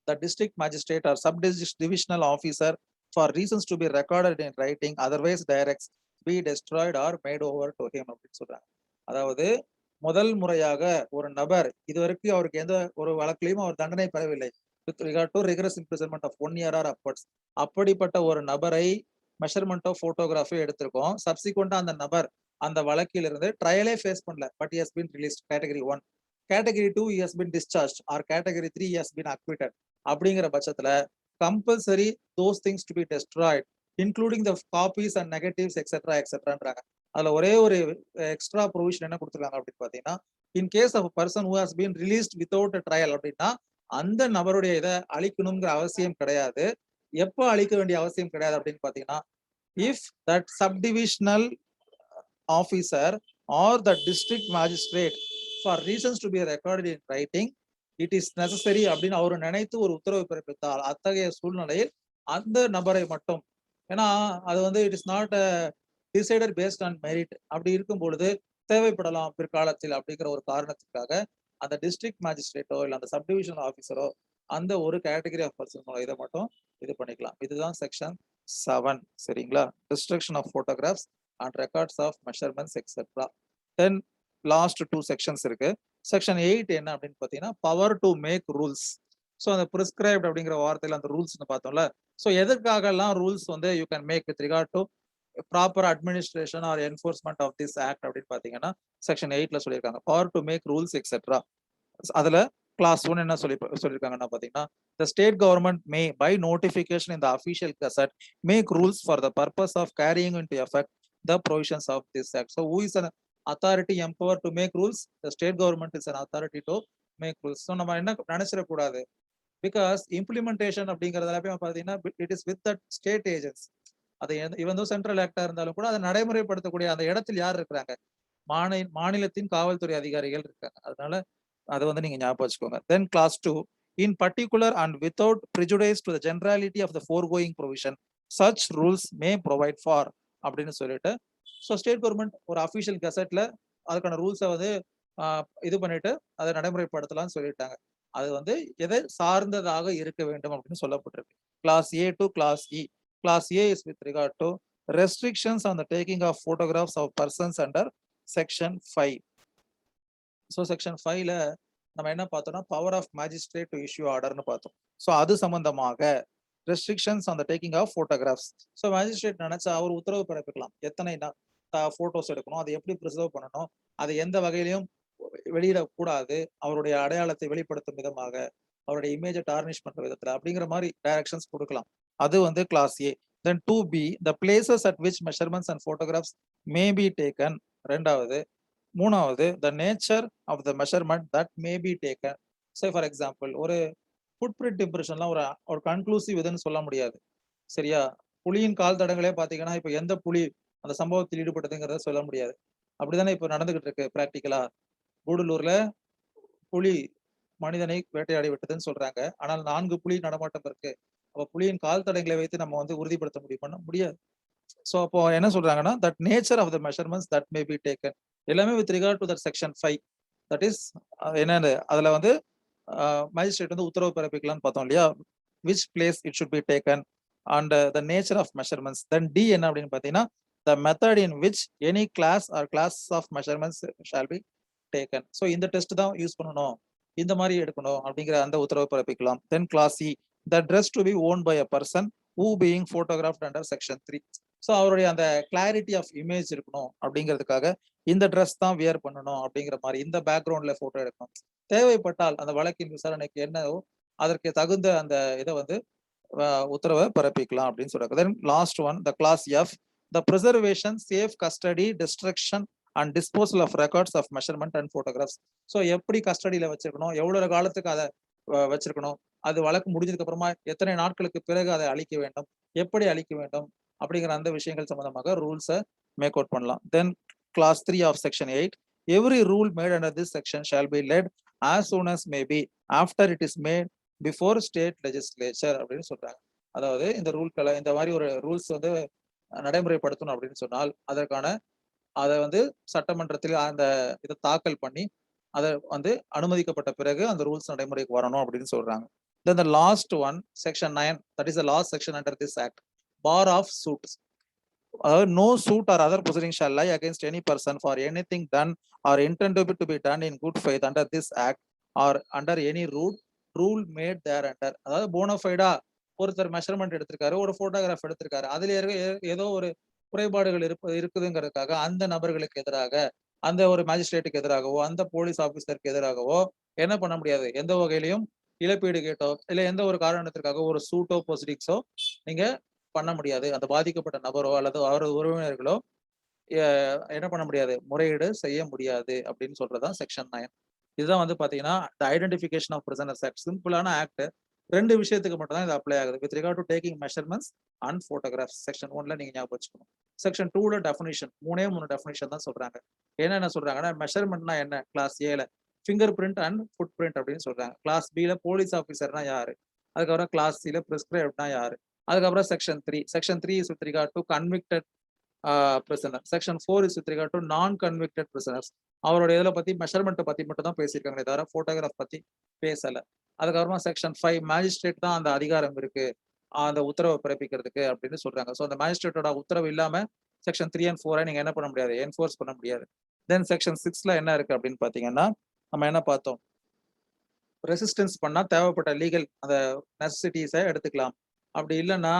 the district magistrate or subdivisional officer for reasons to be recorded in writing otherwise directs be destroyed or made over to him அப்படின்னு சொல்றாங்க. அதாவது முதல் முறையாக ஒரு நபர் இதுவரைக்கும் அவருக்கு எந்த ஒரு வழக்கிலையும் அவர் தண்டனை பெறவில்லை. With regard to rigorous imprisonment of 1 year or upwards. அப்படிப்பட்ட ஒரு நபரை மெஷர்மெண்ட்டோ போட்டோகிராஃபி எடுத்திருக்கோம். சப்சிக்வெண்டா அந்த நபர் அந்த வழக்கில் இருந்து ட்ரையலே ஃபேஸ் பண்ணல. But has been released category 1. Category 2 has been discharge or category 3 has been acquitted. அப்படிங்கிற பட்சத்துல compulsory those things to be destroyed including the copies and negatives etcetera எக்ஸெட்ரான்றாங்க. அதுல ஒரே ஒரு எக்ஸ்ட்ரா ப்ரொவிஷன் என்ன கொடுத்துருக்காங்க அப்படின்னு பாத்தீங்கன்னா, in case of person who has been released without trial அப்படின்னா அந்த நபருடைய இதை அழிக்கணுங்கிற அவசியம் கிடையாது. எப்போ அழிக்க வேண்டிய அவசியம் கிடையாது அப்படின்னு பாத்தீங்கன்னா, if that subdivisional officer R the district magistrate for reasons to be recorded in writing it is necessary அப்படின்னு அவர் நினைத்து ஒரு உத்தரவு பிறப்பித்தால் அத்தகைய சூழ்நிலையில் அந்த நபரை மட்டும், ஏன்னா அது வந்து it is not decided based on merit, அப்படி இருக்கும் பொழுது தேவைப்படலாம் பிற்காலத்தில் அப்படிங்கிற ஒரு காரணத்துக்காக அந்த டிஸ்ட்ரிக்ட் மேஜிஸ்ட்ரேட்டோ இல்லை அந்த சப்டிவிஷன் ஆஃபீஸரோ அந்த ஒரு கேட்டகரி ஆஃப் பர்சன் இதை மட்டும் இது பண்ணிக்கலாம். இதுதான் செக்ஷன் 7. சரிங்களா? Destruction of photographs and records of measurements etcetera. Then last 2 sections இருக்கு. செக்ஷன் 8 என்ன அப்படின்னு பார்த்தீங்கன்னா power to make rules. So அந்த பிரிஸ்கிரைப்ட் அப்படிங்கிற வார்த்தையில அந்த ரூல்ஸ்னு பார்த்தோம்ல. ஸோ எதற்காகலாம் ரூல்ஸ் வந்து you can make with regard to proper administration or enforcement of this act அப்படின்னு பார்த்தீங்கன்னா செக்ஷன் 8ல சொல்லியிருக்காங்க. Power to make rules etcetera. அதுல கிளாஸ் 1 என்ன சொல்லியிருக்காங்கன்னா பார்த்தீங்கன்னா the state government may by notification in the official gazette make rules for the purpose of carrying into effect the provisions of this act. So who is an authority empowered to make rules? The state government is an authority to make rules. So நம்ம என்ன நினைச்சிட கூடாது, because implementation அப்படிங்கறதுல பார்த்தீங்கன்னா it is with that state agency. அது இவன் central ஆக்டா இருந்தாலும் கூட அதை நடைமுறைப்படுத்தக்கூடிய அந்த இடத்தில் யார் இருக்கிறாங்க, மாநிலத்தின் காவல்துறை அதிகாரிகள் இருக்காங்க. அதனால அதை வந்து நீங்க ஞாபகம் வச்சுக்கோங்க. தென் clause 2 in particular and without prejudice to the generality of the foregoing provision such rules may provide for அப்படின்னு சொல்லிட்டு ஸோ ஸ்டேட் கவர்மெண்ட் ஒரு அஃபிஷியல் கெசட்ல அதுக்கான ரூல்ஸை வந்து இது பண்ணிட்டு அதை நடைமுறைப்படுத்தலாம்னு சொல்லிட்டாங்க. அது வந்து எதை சார்ந்ததாக இருக்க வேண்டும் அப்படின்னு சொல்லப்பட்டிருக்கு. Clause A to clause E. Clause A is with regard to restrictions on the taking of photographs of persons under section 5. So section 5ல நம்ம என்ன பார்த்தோம்னா power of magistrate to issue ஆர்டர்னு பார்த்தோம். ஸோ அது சம்பந்தமாக restrictions on the taking of photographs. So magistrate நினைச்சா அவர் உத்தரவு பிறப்பிக்கலாம், எத்தனை போட்டோஸ் எடுக்கணும், அதை எப்படி ப்ரிசர்வ் பண்ணணும், அதை எந்த வகையிலையும் வெளியிடக்கூடாது, அவருடைய அடையாளத்தை வெளிப்படுத்தும் விதமாக, அவருடைய இமேஜை டார்னிஷ் பண்ற விதத்துல அப்படிங்கிற மாதிரி டைரக்ஷன்ஸ் கொடுக்கலாம். அது வந்து clause A. Then 2B the places at which measurements and photographs may be taken. ரெண்டாவது. மூணாவது the nature of the measurement that may be taken. say for example ஒரு ஃபுட்பிரிண்ட் இம்ப்ரெஷன்லாம் ஒரு கன்க்ளூசிவ் இதுன்னு சொல்ல முடியாது. சரியா, புலியின் கால் தடங்களே பாத்தீங்கன்னா இப்ப எந்த புலி அந்த சம்பவத்தில் ஈடுபட்டதுங்கிறத சொல்ல முடியாது. அப்படிதானே இப்ப நடந்துகிட்டு இருக்கு பிராக்டிக்கலா. கூடலூர்ல புலி மனிதனை வேட்டையாடி விட்டதுன்னு சொல்றாங்க, ஆனால் 4 புலி நடமாட்டம் இருக்கு. அப்ப புலியின் கால் தடங்களை வைத்து நம்ம வந்து உறுதிப்படுத்த முடியாது. ஸோ அப்போ என்ன சொல்றாங்கன்னா that nature of the measurements that may be taken எல்லாமே with regard to that section 5. That is என்னது அதுல வந்து மேஜிஸ்ட்ரேட் வந்து உத்தரவு பிறப்பிக்கலாம்னு பார்த்தோம் இல்லையா, which place it should be taken and the nature of measurements. Then D என்ன அப்படின்னு பார்த்தீங்கன்னா the method in which any class or class of measurements shall be taken. So இந்த டெஸ்ட் தான் யூஸ் பண்ணணும், இந்த மாதிரி எடுக்கணும் அப்படிங்கிற அந்த உத்தரவு பிறப்பிக்கலாம். Then clause C the dress to be worn by a person who being photographed under section 3. So அவருடைய அந்த கிளாரிட்டி ஆஃப் இமேஜ் இருக்கணும் அப்படிங்கிறதுக்காக இந்த ட்ரெஸ் தான் வியர் பண்ணணும் அப்படிங்கிற மாதிரி இந்த பேக்ரவுண்ட்ல போட்டோ எடுக்கணும். தேவைப்பட்டால் அந்த வழக்கின் விசாரணைக்கு என்னவோ அதற்கு தகுந்த அந்த இதை வந்து உத்தரவை பிறப்பிக்கலாம் அப்படின்னு சொல்றாங்க. Then last one the clause F the preservation safe custody destruction and disposal of records of measurement and photographs. So எப்படி கஸ்டடியில வச்சிருக்கணும், எவ்வளவு காலத்துக்கு அதை வச்சிருக்கணும், அது வழக்கு முடிஞ்சதுக்கு அப்புறமா எத்தனை நாட்களுக்கு பிறகு அதை அழிக்க வேண்டும், எப்படி அழிக்க வேண்டும் அப்படிங்கிற அந்த விஷயங்கள் சம்பந்தமாக ரூல்ஸை மேக் அவுட் பண்ணலாம். Then clause 3 of section 8 every rule made under this section shall be laid as soon as may be after it is made before state legislature அப்படின்னு சொல்றாங்க. அதாவது இந்த ரூல்களை இந்த மாதிரி ஒரு ரூல்ஸ் வந்து நடைமுறைப்படுத்தணும் அப்படின்னு சொன்னால் அதற்கான அதை வந்து சட்டமன்றத்தில் அந்த இதை தாக்கல் பண்ணி அதை வந்து அனுமதிக்கப்பட்ட பிறகு அந்த ரூல்ஸ் நடைமுறைக்கு வரணும் அப்படின்னு சொல்றாங்க. Then the last one section 9 that is the last section under this act bar of suit. No suit or other proceeding shall lie against any person for anything done or intended to be done in good faith under this act or under any rule made thereunder. அதாவது போனஃபைடா ஒருத்தர் measurement எடுத்திருக்காரு, ஒரு photograph எடுத்திருக்காரு, அதுல ஏதோ ஒரு குறைபாடுகள் இருக்குதுங்கிறதுக்காக அந்த நபர்களுக்கு எதிராக அந்த ஒரு மேஜிஸ்ட்ரேட்டுக்கு எதிராகவோ அந்த போலீஸ் ஆபீசருக்கு எதிராகவோ என்ன பண்ண முடியாது, எந்த வகையிலையும் இழப்பீடு கேட்டோ இல்ல எந்த ஒரு காரணத்திற்காக ஒரு சூட்டோ ப்ரொசீடிங்ஸோ நீங்க பண்ண முடியாது. அந்த பாதிக்கப்பட்ட நபரோ அல்லது அவரது உறவினர்களோ என்ன பண்ண முடியாது, முறையீடு செய்ய முடியாது அப்படின்னு சொல்றதுதான் செக்ஷன் 9. இதுதான் வந்து பாத்தீங்கன்னா ஐடென்டிஃபிகேஷன் ஆஃப் பிரிசனர்ஸ் ஆக்ட். சிம்பிளான ஆக்ட், 2 விஷயத்துக்கு மட்டும் தான் இது அப்ளை ஆகுது. With regard to taking measurements and photographs section 1ல நீங்க ஞாபகம் வச்சுக்கணும். செக்ஷன் 2ல டெஃபினிஷன் 3 டெஃபினிஷன் தான் சொல்றாங்க. என்ன சொல்றாங்கன்னா மெஷர்மெண்ட்னா என்ன, கிளாஸ் ஏல finger print and foot print அப்படின்னு சொல்றாங்க. கிளாஸ் பில போலீஸ் ஆஃபீஸர்னா யாரு, அதுக்கப்புறம் கிளாஸ் சில பிரிஸ்கிரைப்ட்னா யாரு, அதுக்கப்புறம் section 3 is with regard to convicted prisoner. Section 4 is with regard to non convicted prisoners. அவருடைய இதில் பத்தி மெஷர்மெண்ட் பத்தி மட்டும் தான் பேசியிருக்காங்களே தவிர போட்டோகிராஃப் பத்தி பேசல. அதுக்கப்புறமா செக்ஷன் 5 மேஜிஸ்ட்ரேட் தான் அந்த அதிகாரம் இருக்கு அந்த உத்தரவை பிறப்பிக்கிறதுக்கு அப்படின்னு சொல்றாங்க. ஸோ அந்த மேஜிஸ்ட்ரேட்டோட உத்தரவு இல்லாம செக்ஷன் 3 and 4 நீங்க என்ன பண்ண முடியாது, என்ஃபோர்ஸ் பண்ண முடியாது. தென் செக்ஷன் 6ல என்ன இருக்கு அப்படின்னு பாத்தீங்கன்னா நம்ம என்ன பார்த்தோம், ரெசிஸ்டன்ஸ் பண்ணா தேவைப்பட்ட லீகல் அந்த நெசசிட்டிஸை எடுத்துக்கலாம். அப்படி இல்லைன்னா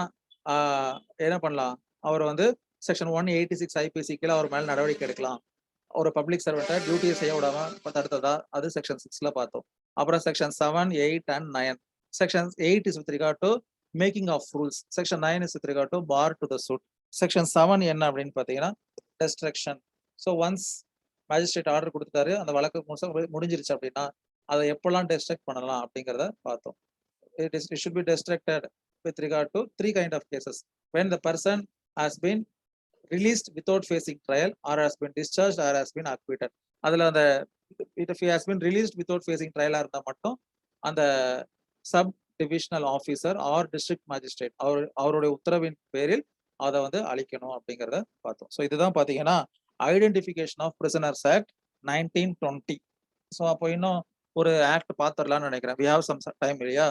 என்ன பண்ணலாம், அவர் வந்து செக்ஷன் 186 ஐபிசி கீழே அவர் மேல நடவடிக்கை எடுக்கலாம். ஒரு பப்ளிக் சர்வெண்ட்டை டியூட்டியை செய்ய விடாம தடுத்ததா, அது செக்ஷன் 6ல பார்த்தோம். அப்புறம் section 7, 8 and 9. Section 8 is with regard to making of rules. Section 9 is with regard to bar to the suit. Section 7 என்ன அப்படின்னு பார்த்தீங்கன்னா destruction. So once magistrate order கொடுத்துட்டாரு, அந்த வழக்கு முடிஞ்சிருச்சு அப்படின்னா அதை எப்பெல்லாம் டெஸ்ட்ரக்ட் பண்ணலாம் அப்படிங்கிறத பார்த்தோம். It should be destructed with regard to 3 kind of cases: when the person has been released without facing trial, or has been discharged, or has been acquitted. அதுல அந்த if he has been released without facing trial இருந்தா மட்டும் அந்த sub divisional officer or district magistrate அவருடைய உத்தரவின் பேரில் அதை வந்து அளிக்கணும் அப்படிங்கிறத பார்த்தோம். ஸோ இதுதான் பார்த்தீங்கன்னா identification of prisoners act 1920. So அப்போ இன்னும் ஒரு ஆக்ட் பார்த்துடலாம்னு நினைக்கிறேன். வி ஹாவ் சம் டைம் இல்லையா,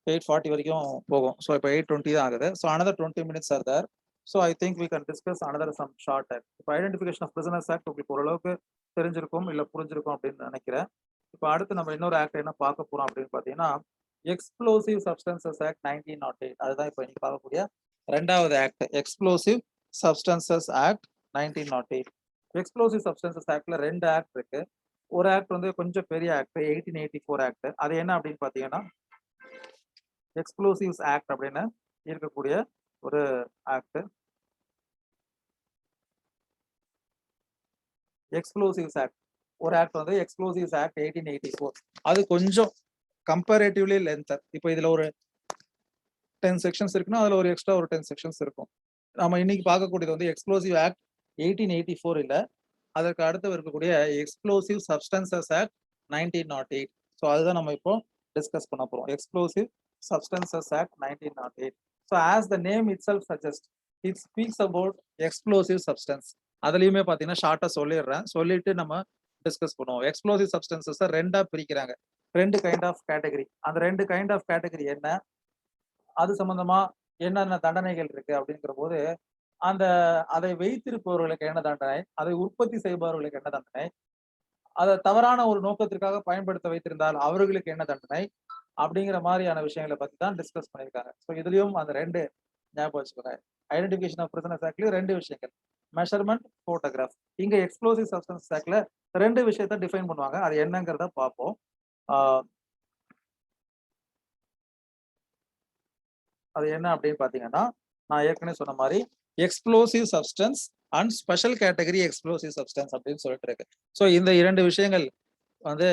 8:40 வரைக்கும் போகும். ஸோ இப்போ 8:20 தான் ஆகுது. So another 20 minutes are there. So I think we can discuss another some short act. இப்போ ஐடென்டிஃபிகேஷன் ஆஃப் பிரிசனர்ஸ் ஆக்ட் உங்களுக்கு ஓரளவுக்கு தெரிஞ்சிருக்கும் இல்லை புரிஞ்சிருக்கும் அப்படின்னு நினைக்கிறேன். இப்போ அடுத்து நம்ம இன்னொரு ஆக்ட் என்ன பார்க்க போறோம் அப்படின்னு பார்த்தீங்கன்னா எக்ஸ்ப்ளோசிவ் சப்ஸ்டன்சஸ் ஆக்ட் 1908. அதுதான் இப்போ இன்னைக்கு பார்க்கக்கூடிய ரெண்டாவது act, explosive substances act 1908. Explosive substances ஆக்ட்ல 2 ஆக்ட் இருக்கு. ஒரு ஆக்ட் வந்து கொஞ்சம் பெரிய ஆக்ட், 1884 ஆக்ட். அது என்ன அப்படின்னு பார்த்தீங்கன்னா எக்ஸ்ப்ளோசிவ்ஸ் ஆக்ட் அப்படின்னு இருக்கக்கூடிய ஒரு ஆக்ட். எக்ஸ்ப்ளோசிவ்ஸ் ஆக்ட் ஒரு ஆக்ட் வந்து எக்ஸ்ப்ளோசிவ்ஸ் ஆக்ட் 1884. அது கொஞ்சம் கம்பேரேட்டிவ்லி லென்த்தர். இப்போ இதுல ஒரு 10 செக்ஷன்ஸ் இருக்குன்னா அதுல ஒரு எக்ஸ்ட்ரா ஒரு 10 செக்ஷன்ஸ் இருக்கும். நம்ம இன்னைக்கு பார்க்கக்கூடியது வந்து எக்ஸ்ப்ளோசிவ் ஆக்ட் 1884 இல்ல, அதற்கு அடுத்து இருக்கக்கூடிய எக்ஸ்ப்ளோசிவ் சப்ஸ்டன்சஸ் ஆக்ட் 1908. ஸோ அதுதான் நம்ம இப்போ டிஸ்கஸ் பண்ண போறோம், explosive substances act 1908. So as the name it self suggest, it speaks about explosive substance. அதுலயுமே பார்த்தீங்கன்னா ஷார்ட்டா சொல்லிடுறேன், சொல்லிட்டு நம்ம டிஸ்கஸ் பண்ணுவோம். எக்ஸ்ப்ளோசிவ் சப்ஸ்டன்சஸ் 2ஆ பிரிக்கிறாங்க, 2 கைண்ட் ஆஃப் கேட்டகரி. அந்த 2 கைண்ட் ஆஃப் கேட்டகரி என்ன, அது சம்பந்தமா என்னென்ன தண்டனைகள் இருக்கு அப்படிங்கிற போது அதை வைத்திருப்பவர்களுக்கு என்ன தண்டனை, அதை உற்பத்தி செய்பவர்களுக்கு என்ன தண்டனை, அதை தவறான ஒரு நோக்கத்திற்காக பயன்படுத்த வைத்திருந்தால் அவர்களுக்கு என்ன தண்டனை அப்படிங்கிற மாதிரியான விஷயங்களை பத்தி தான் டிஸ்கஸ் பண்ணியிருக்காங்க. ஸோ இதுலயும் அந்த 2 ஞாபகம் வச்சுக்கோங்க. ஐடென்டிஃபிகேஷன் ஆஃப் பிரிசனர்ஸ் ஆக்ட்லயும் 2 விஷயங்கள், மெஷர்மெண்ட், போட்டோகிராஃப். இங்க எக்ஸ்ப்ளோசிவ் சப்ஸ்டன்ஸ் ஆக்ட்ல 2 விஷயத்த டிஃபைன் பண்ணுவாங்க. அது என்னங்கிறத பார்ப்போம். அது என்ன அப்படின்னு பாத்தீங்கன்னா நான் ஏற்கனவே சொன்ன மாதிரி explosive substance and special category explosive substance அப்படின்னு சொல்லிட்டு இருக்கு. ஸோ இந்த 2 விஷயங்கள் வந்து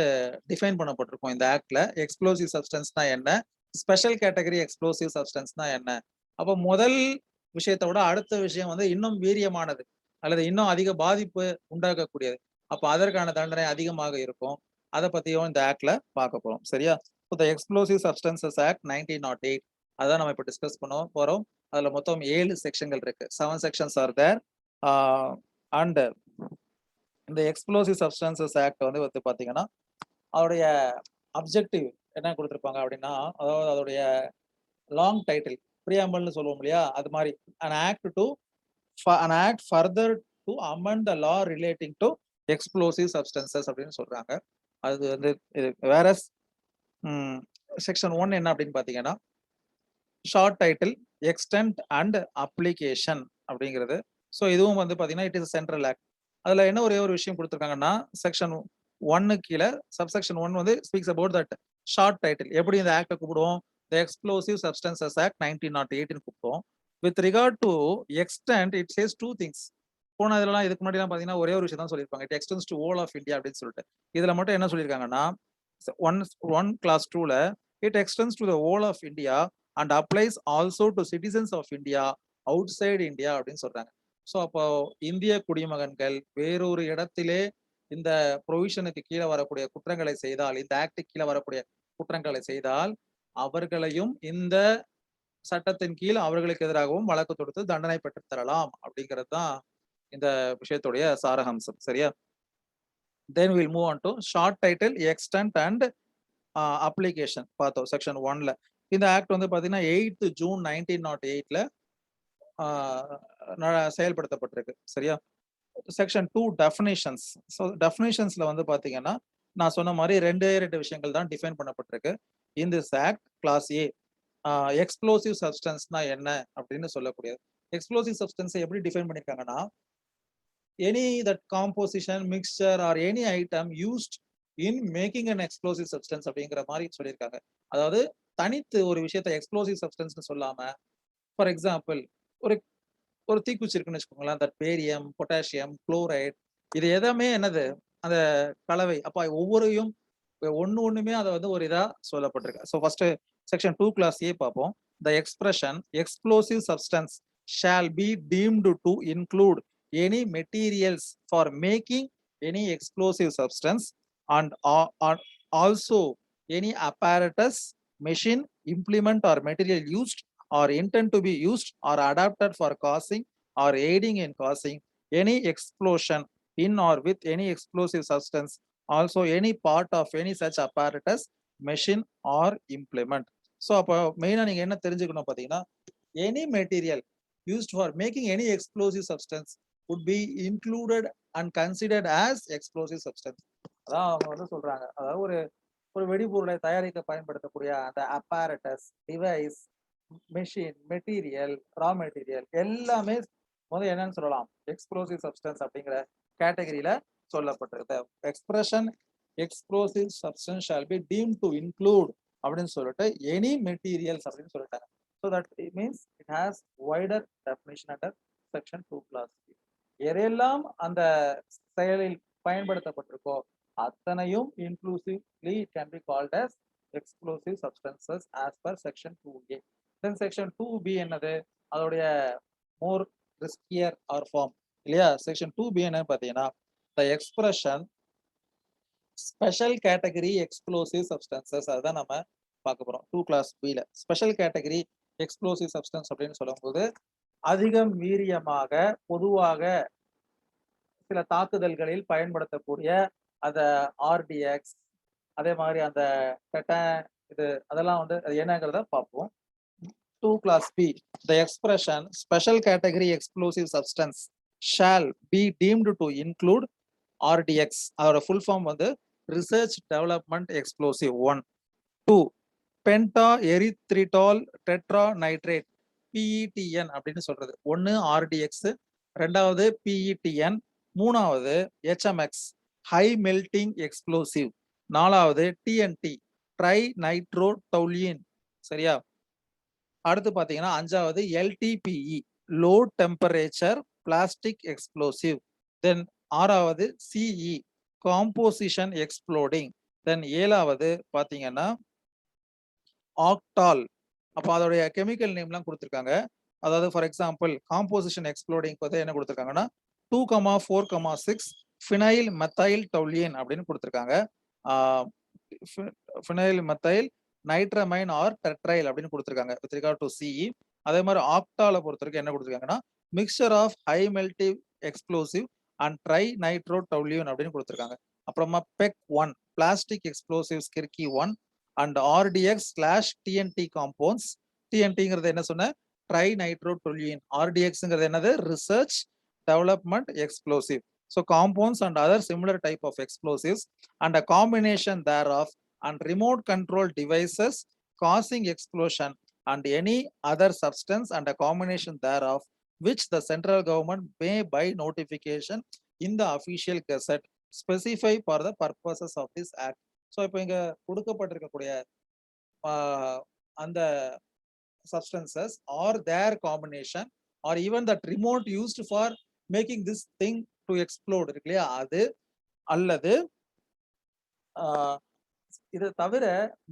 டிஃபைன் பண்ணப்பட்டிருக்கும் இந்த ஆக்ட்ல. எக்ஸ்ப்ளோசிவ் சப்ஸ்டன்ஸ்னா என்ன, ஸ்பெஷல் கேட்டகரி எக்ஸ்ப்ளோசிவ் சப்ஸ்டன்ஸ்னா என்ன. அப்போ முதல் விஷயத்தை விட அடுத்த விஷயம் வந்து இன்னும் வீரியமானது அல்லது இன்னும் அதிக பாதிப்பு உண்டாக்கக்கூடியது. அப்போ அதற்கான தண்டனை அதிகமாக இருக்கும். அதை பத்தியும் இந்த ஆக்ட்ல பார்க்க போறோம். சரியா? த எக்ஸ்ப்ளோசிவ் சப்ஸ்டன்சஸ் ஆக்ட் 1908 அதான் நம்ம இப்போ டிஸ்கஸ் பண்ண போறோம். அதுல மொத்தம் 7 செக்ஷன்கள் இருக்கு. 7 செக்ஷன்ஸ் ஆர் தேர். அண்ட் இந்த எக்ஸ்ப்ளோசிவ் சப்ஸ்டன்சஸ் ஆக்ட் வந்து பாத்தீங்கன்னா அவருடைய அப்ஜெக்டிவ் என்ன கொடுத்துருப்பாங்க அப்படின்னா, அதாவது அதோடைய லாங் டைட்டில் பிரியாம்பல்னு சொல்லுவோம் இல்லையா, அது மாதிரி an act further to amend the law relating to explosive substances அப்படின்னு சொல்றாங்க. அது வந்து வேற செக்ஷன் 1 என்ன அப்படின்னு பாத்தீங்கன்னா short title extend and application அப்படிங்கிறது. ஸோ இதுவும் வந்து பாத்தீங்கன்னா இட் இஸ் சென்ட்ரல் ஆக்ட். அதுல என்ன ஒரே ஒரு விஷயம் கொடுத்துருக்காங்கன்னா செக்ஷன் 1 கீழே சப்செக்ஷன் 1 வந்து speaks about that short title. எப்படி இந்த ஆக்டை கூப்பிடுவோம், த எக்ஸ்ப்ளோசிவ் சப்ஸ்டன்சஸ் ஆக்ட் 1908 கூப்பிடுவோம். With regard to extent it says 2 things. போன இதெல்லாம் இதுக்கு முன்னாடி பாத்தீங்கன்னா ஒரே ஒரு விஷயம் தான் சொல்லியிருப்பாங்க, it extends to whole of India அப்படின்னு சொல்லிட்டு. இதுல மட்டும் என்ன சொல்லியிருக்காங்கன்னா ஒன் கிளாஸ் 2ல it extends to the whole of India and applies also to citizens of India outside India அப்படின்னு சொல்றாங்க. ஸோ அப்போ இந்திய குடிமகன்கள் வேறொரு இடத்திலே இந்த ப்ரொவிஷனுக்கு கீழே வரக்கூடிய குற்றங்களை செய்தால், இந்த ஆக்டுக்கு கீழே வரக்கூடிய குற்றங்களை செய்தால் அவர்களையும் இந்த சட்டத்தின் கீழ் அவர்களுக்கு எதிராகவும் வழக்கு தொடுத்து தண்டனை பெற்று தரலாம் அப்படிங்கிறது தான் இந்த விஷயத்துடைய சாரஹம்சம். சரியா? Then will move on to short title extend and application பார்த்தோம் செக்ஷன் 1ல. இந்த ஆக்ட் வந்து பாத்தீங்கன்னா 8 ஜூன் 1908ல செயல்படுத்தப்பட்டிருக்கு. சரியா? Section 2 definitions. ஸோ டெஃபினிஷன்ஸ்ல வந்து பாத்தீங்கன்னா நான் சொன்ன மாதிரி ரெண்டு விஷயங்கள் தான் டிஃபைன் பண்ணப்பட்டிருக்கு. In this act clause A explosive சப்ஸ்டன்ஸ்னா என்ன அப்படின்னு சொல்லக்கூடியது. எக்ஸ்ப்ளோசிவ் சப்ஸ்டன்ஸை எப்படி டிஃபைன் பண்ணிருக்காங்கன்னா, any that composition mixture or any item used in making an explosive substance அப்படிங்கிற மாதிரி சொல்லியிருக்காங்க. அதாவது தனித்து ஒரு விஷயத்தை எக்ஸ்ப்ளோசிவ் சப்ஸ்டன்ஸ் சொல்லாம, ஃபார் எக்ஸாம்பிள் ஒரு ஒரு தீக்குச்சி இருக்குன்னு வச்சுக்கோங்களேன், தட் பேரியம், பொட்டாசியம், குளோரைட், இது எதுவுமே என்னது அந்த கலவை. அப்ப ஒண்ணுமே அதை வந்து ஒரு இதா சொல்லப்பட்டிருக்கு. ஸோ ஃபர்ஸ்ட் செக்ஷன் 2 கிளாஸ் ஏ பார்ப்போம். த expression explosive substance shall B deemed to include any materials for making any explosive substance and also any apparatus, machine, implement or material used or intend to be used or adapted for causing or aiding in causing any explosion in or with any explosive substance, also any part of any such apparatus, machine or implement. So அப்போ மெயினா நீங்க என்ன தெரிஞ்சுக்கணும் பாத்தீங்கன்னா, any material used for making any explosive substance would be included and considered as explosive substance. அதான் அவங்க வந்து சொல்றாங்க. அதாவது ஒரு வெடிபொருளை தயாரிக்க பயன்படுத்தக்கூடிய அந்த apparatus, device, machine, material, raw material எல்லாமே முதல்ல என்னன்னு சொல்லலாம், எக்ஸ்ப்ளோசிவ் சப்ஸ்டன்ஸ் அப்படிங்கிற கேட்டகரியில சொல்லப்பட்டிருக்கு. Expression explosive substance shall be deemed to include அப்படின்னு சொல்லிட்டு எனி மெட்டீரியல்ஸ் அப்படின்னு சொல்லிட்டாங்க. So that it means it has wider definition under section 2 clause. எதையெல்லாம் அந்த செயலில் பயன்படுத்தப்பட்டிருக்கோ அத்தனையும் inclusively it can be called as explosive substances as per section 2A. then section 2B என்னது, அதோடைய மோர் riskier or form இல்லையா. செக்ஷன் 2B என்னன்னு பார்த்தீங்கன்னா, the expression special category explosive substances, அதுதான் நம்ம பார்க்க போறோம் 2 கிளாஸ் B ல. ஸ்பெஷல் கேட்டகரி எக்ஸ்ப்ளோசிவ் சப்ஸ்டன்ஸ் அப்படின்னு சொல்லும்போது, அதிகம் வீரியமாக பொதுவாக சில தாக்குதல்களில் பயன்படுத்தக்கூடிய அந்த ஆர்டிஎக்ஸ், அதே மாதிரி அந்த இது அதெல்லாம் வந்து அது என்னங்கிறத பார்ப்போம். 2 class B, the expression special category explosive substance shall be deemed to include RDX. அதோட ஃபுல் ஃபார்ம் வந்து research development explosive 1. 2 penta erythritol tetra nitrate, PETN அப்படின்னு சொல்றது. 1 RDX, ரெண்டாவது PETN, மூணாவது HMX ஹை மெல்டிங் எக்ஸ்ப்ளோசிவ், நாலாவது TNT ட்ரை நைட்ரோ டவுலின். சரியா. அடுத்து பாத்தீங்கன்னா அஞ்சாவது LTPE low temperature plastic explosive. Then ஆறாவது CE காம்போசிஷன் எக்ஸ்ப்ளோடிங். தென் ஏழாவது பாத்தீங்கன்னா ஆக்டால். அப்போ அதோடைய கெமிக்கல் நேம்லாம் கொடுத்துருக்காங்க. அதாவது ஃபார் எக்ஸாம்பிள் காம்போசிஷன் எக்ஸ்ப்ளோடிங் வந்து என்ன கொடுத்துருக்காங்கன்னா 2,4,6 ஃபினைல் மெத்தைல் டவுலியன் அப்படின்னு கொடுத்துருக்காங்க. ஃபினைல் மெத்தைல் நைட்ரமைன் ஆர் டெட்ரைல் அப்படின்னு கொடுத்துருக்காங்க வித் ரிகார்ட் டு CE. அதே மாதிரி ஆக்டால பொறுத்த வரைக்கும் என்ன கொடுத்துருக்காங்கன்னா mixture of high melting explosive and tri nitro toluene அப்படின்னு கொடுத்துருக்காங்க. அப்புறமா PEC 1 பிளாஸ்டிக் எக்ஸ்ப்ளோசிவ் ஸ்கிர்கி 1 அண்ட் RDX/TNT காம்பவுண்ட்ஸ். TNTங்கிறது என்ன சொன்ன, ட்ரை நைட்ரோ டொலியன். RDXங்கிறது என்னது, research development explosive. So compounds and other similar type of explosives and a combination thereof and remote control devices causing explosion and any other substance and a combination thereof which the central government may by notification in the official gazette specify for the purposes of this act. So இப்போ இங்க கொடுக்கப்பட்டிருக்கக்கூடிய அந்த substances or their combination or even that remote used for making this thing to explode இருக்கு இல்லையா, அது அல்லது இதை தவிர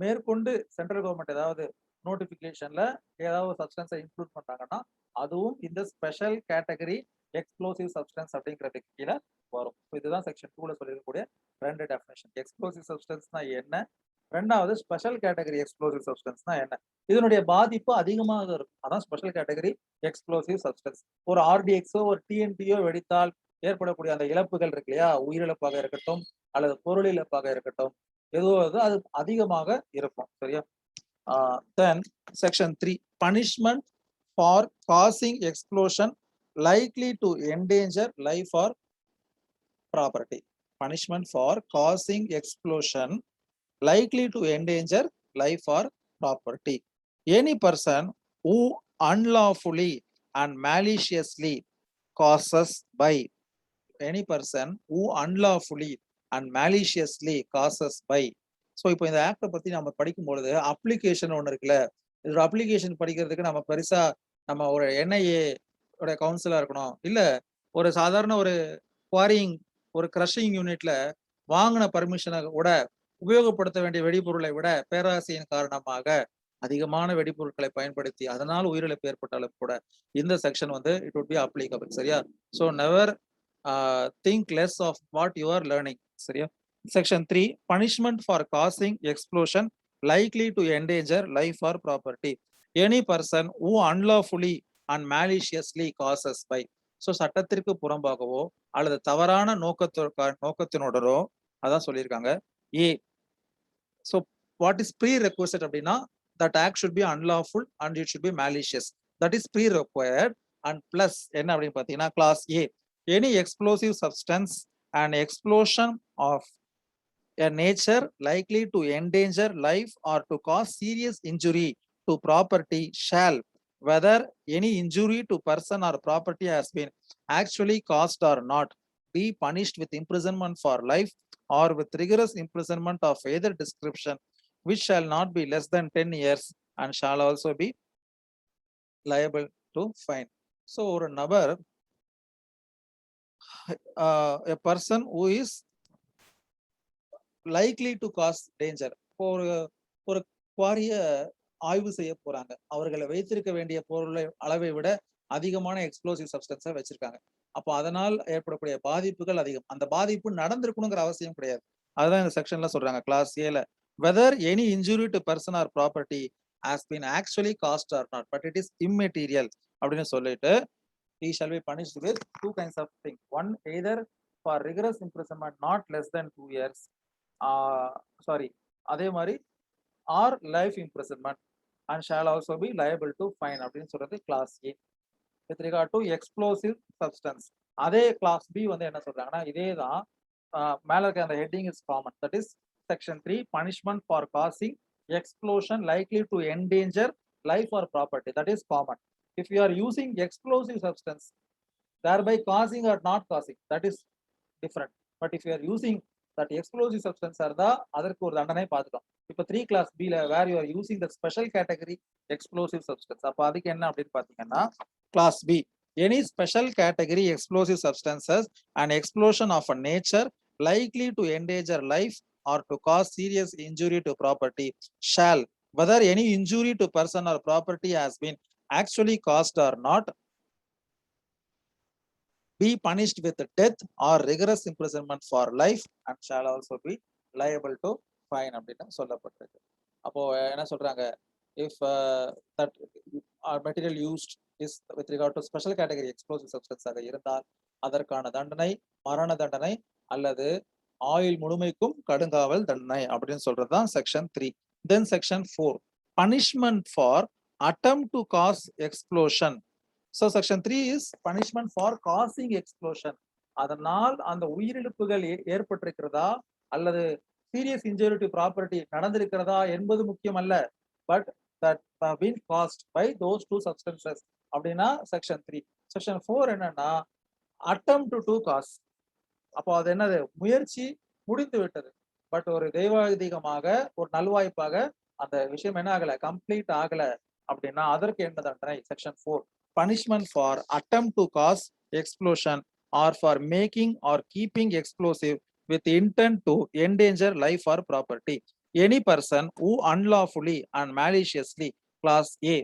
மேற்கொண்டு சென்ட்ரல் கவர்மெண்ட் ஏதாவது நோட்டிபிகேஷன்ல ஏதாவது சப்ஸ்டன்ஸை இன்க்ளூட் பண்றாங்கன்னா அதுவும் இந்த ஸ்பெஷல் கேட்டகரி எக்ஸ்ப்ளோசிவ் சப்ஸ்டன்ஸ் அப்படிங்கிறதுக்கு கீழே வரும். இதுதான் செக்ஷன் 2ல சொல்லிருக்கக்கூடிய ரெண்டு டெஃபினேஷன். எக்ஸ்ப்ளோசிவ் சப்ஸ்டன்ஸ்னா என்ன, ரெண்டாவது ஸ்பெஷல் கேட்டகரி எக்ஸ்ப்ளோசிவ் சப்ஸ்டன்ஸ்னா என்ன. இதனுடைய பாதிப்பு அதிகமாக இருக்கும், அதான் ஸ்பெஷல் கேட்டகரி எக்ஸ்ப்ளோசிவ் சப்ஸ்டன்ஸ். ஒரு ஆர்டிஎக்ஸோ ஒரு டிஎன்டியோ வெடித்தால் ஏற்படக்கூடிய அந்த இழப்புகள் இருக்கு இல்லையா, உயிரிழப்பாக இருக்கட்டும் அல்லது பொருள் இழப்பாக இருக்கட்டும், எதுவாக அது அதிகமாக இருக்கும். சரியா. தென் section 3 punishment for causing explosion likely to endanger life or property. punishment for causing explosion likely to endanger life or property. Any person who unlawfully and maliciously causes by any person who unlawfully and maliciously causes by. So இப்போ இந்த ஆக்டை பத்தி நம்ம படிக்கும் பொழுது application ஒன்று இருக்குல்ல, இதோட application படிக்கிறதுக்கு நம்ம பெருசா நம்ம ஒரு என்ஐஏ உடைய கவுன்சிலா இருக்கணும், இல்ல ஒரு சாதாரண ஒரு குவாரிங் ஒரு கிரஷிங் யூனிட்ல வாங்கின பர்மிஷனை விட உபயோகப்படுத்த வேண்டிய வெடிபொருளை விட பேராசையின் காரணமாக அதிகமான வெடிபொருட்களை பயன்படுத்தி அதனால் உயிரிழப்பு ஏற்பட்டாலும் கூட இந்த செக்ஷன் வந்து இட் would be applicable. சரியா? So never think less of what you are learning. சரியா? Section 3, punishment for causing explosion likely to endanger life or property. Any person who unlawfully and maliciously causes by. So சட்டத்திற்கு புறம்பாகவோ அல்லது தவறான நோக்கத்தினோடரோ அதான் சொல்லியிருக்காங்க. ஏ, so what is pre request அப்படின்னா that act should be unlawful and it should be malicious. That is pre-required. And plus என்ன அப்படின்னு பார்த்தீங்கன்னா class A, any explosive substance and explosion of a nature likely to endanger life or to cause serious injury to property shall, whether any injury to person or property has been actually caused or not, be punished with imprisonment for life or with rigorous imprisonment of either description, which shall not be less than 10 years and shall also be liable to fine. So ஒரு நபர் a person who is likely to cause danger, ஒரு ஒரு குவாரிய ஆய்வு செய்ய போறாங்க, அவர்களை வைத்திருக்க வேண்டிய பொருளை அளவை விட அதிகமான எக்ஸ்ப்ளோசிவ் சப்ஸ்டன்ஸை வச்சிருக்காங்க. அப்போ அதனால் ஏற்படக்கூடிய பாதிப்புகள் அதிகம். அந்த பாதிப்பு நடந்திருக்கணுங்கிற அவசியம் கிடையாது. அதுதான் இந்த செக்ஷன்ல சொல்றாங்க கிளாஸ் ஏல, whether any injury to person or property has been actually caused or not, but it is immaterial அப்படின்னு சொல்லிட்டு he shall be punished with two kinds of things. One, either for rigorous imprisonment not less than 2 years, அதே மாதிரி or life imprisonment and shall also be liable to fine அப்படின்னு சொல்றது clause A. with regard to explosive substance, அதே clause B வந்து என்ன சொல்றாங்கன்னா இதே தான், மேல இருக்க அந்த heading is common. That is section 3, punishment for causing explosion likely to endanger life or property, that is common. If you are using explosive substance thereby causing or not causing, that is different. But if you are using that explosive substance இருந்தா அதற்கு ஒரு தண்டனை பார்த்துட்டோம். இப்போ 3 class B ல where you are using the special category explosive substance, அப்ப அதுக்கு என்ன அப்படின்னு பாத்தீங்கன்னா class B, any special category explosive substances and explosion of a nature likely to endanger life or to cause serious injury to property shall, whether any injury to person or property has been actually caused or not, be punished with death or rigorous imprisonment for life and shall also be liable to fine அப்படின்னு சொல்லப்பட்டிருக்கு. அப்போ என்ன சொல்றாங்க, if that material used is with regard to special category explosive substance ஆக இருந்தால் அதற்கான தண்டனை மரண தண்டனை அல்லது ஆயுள் முழுமைக்கும் கடுங்காவல் தண்டனை அப்படின்னு சொல்றதுதான் section 3. Then section 4, punishment for attempt to cause explosion. So section 3 is punishment for causing explosion. அதனால் அந்த உயிரிழப்புகள் ஏற்பட்டிருக்கிறதா அல்லது serious injury to property நடந்திருக்கிறதா என்பது முக்கியம் அல்ல, but that have been caused by those two substances அப்படின்னா section 3. section 4 என்னன்னா attempt to cause. அப்போ அது என்னது, முயற்சி முடிந்து விட்டது, பட் ஒரு தெய்வாதீகமாக ஒரு நல்வாய்ப்பாக அந்த விஷயம் என்ன ஆகல, கம்ப்ளீட் ஆகல அப்படின்னா அதற்கு என்ன தண்டனை, section 4, punishment for attempt to cause explosion or for making or keeping explosive with intent to endanger life or property. Any person who unlawfully and maliciously, class A,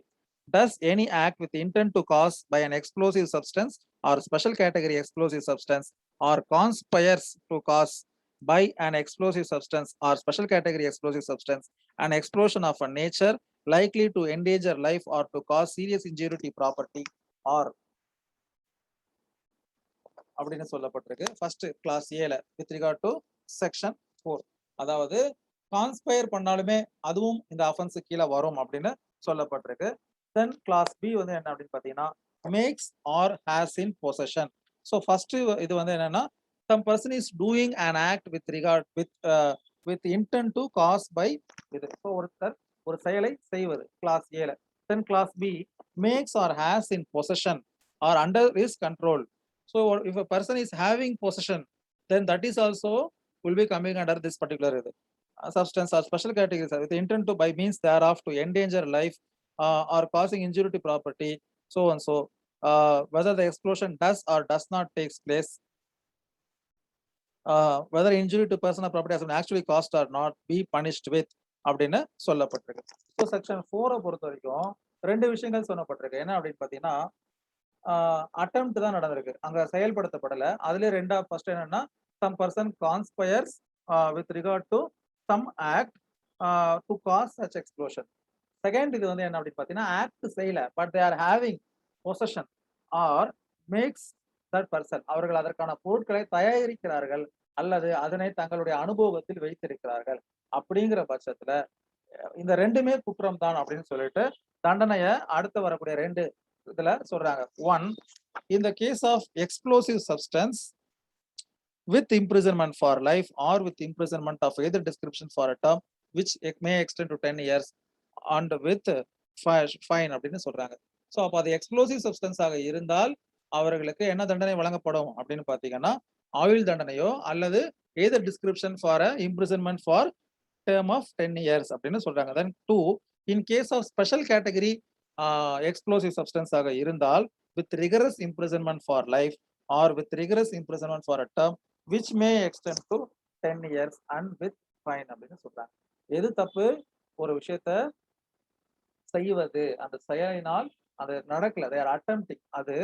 does any act with intent to cause by an explosive substance or special category explosive substance or conspires to cause by an explosive substance or special category explosive substance an explosion of a nature likely to endanger life or to cause serious injury to property or அப்படின்னு சொல்லப்பட்டிருக்கு first class ஏல with regard to section 4. அதாவது conspire பண்ணாலுமே அதுவும் இந்த offence கீழே வரும் அப்படின்னு சொல்லப்பட்டிருக்கு. தென் கிளாஸ் பி வந்து என்ன அப்படின்னு பாத்தீங்கன்னா makes or has in possession. So first இது வந்து என்னன்னா some person is doing an act with regard with intent to cause by இது so ஒருத்தர் ஒரு செயலை செய்வது class A ல then class B makes or has in possession or under his control. So if a person is having possession, then that is also will be coming under this particular substance or special categories with intent to by means thereof to endanger life or causing injury to property, so and so. Whether the explosion does or does not takes place, whether injury to person or property has been actually caused or not, be punished with அப்படின்னு சொல்லப்பட்டிருக்கு. So section 4 பொறுத்த வரைக்கும் ரெண்டு விஷயங்கள் சொல்லப்பட்டிருக்கு. என்ன அப்படின்னு பார்த்தீங்கன்னா அட்டெம்ப்ட் தான் நடந்திருக்கு, அங்க செயல்படுத்தப்படல. அதுல ரெண்டா ஃபர்ஸ்ட் என்னன்னா some person conspires with regard to some act to cause such explosion. Second இது வந்து என்ன அப்படின்னு பார்த்தீங்கன்னா ஆக்ட் செய்யல, but they are having possession or makes that person, அவர்கள் அதற்கான பொருட்களை தயாரிக்கிறார்கள் அல்லது அதனை தங்களுடைய அனுபவத்தில் வைத்திருக்கிறார்கள். அப்படிங்கிற பட்சத்துல இந்த ரெண்டுமே குற்றம் தான் அப்படின்னு சொல்லிட்டு தண்டனைய அடுத்து வரக்கூடிய ரெண்டு இதுல சொல்றாங்க. One, in the case of explosive substance with imprisonment for life or with imprisonment of either description for a term which may extend to 10 years and with fine அப்படின்னு சொல்றாங்க. ஸோ அப்போ அது எக்ஸ்ப்ளோசிவ் சப்ஸ்டன்ஸ் ஆக இருந்தால் அவர்களுக்கு என்ன தண்டனை வழங்கப்படும் அப்படின்னு பாத்தீங்கன்னா ஆயுள் தண்டனையோ அல்லது either description for a imprisonment for term of 10 years அப்படின்னு சொல்றாங்க. Then 2, in case of special category explosive substance ஆக இருந்தால் with rigorous imprisonment for life or with rigorous imprisonment for a term which may extend to 10 years and with fine அப்படின்னு சொல்றாங்க. எது தப்பு? ஒரு விஷயத்த செய்வது, அந்த செயலினால் அது நடக்கல, they are attempting, அது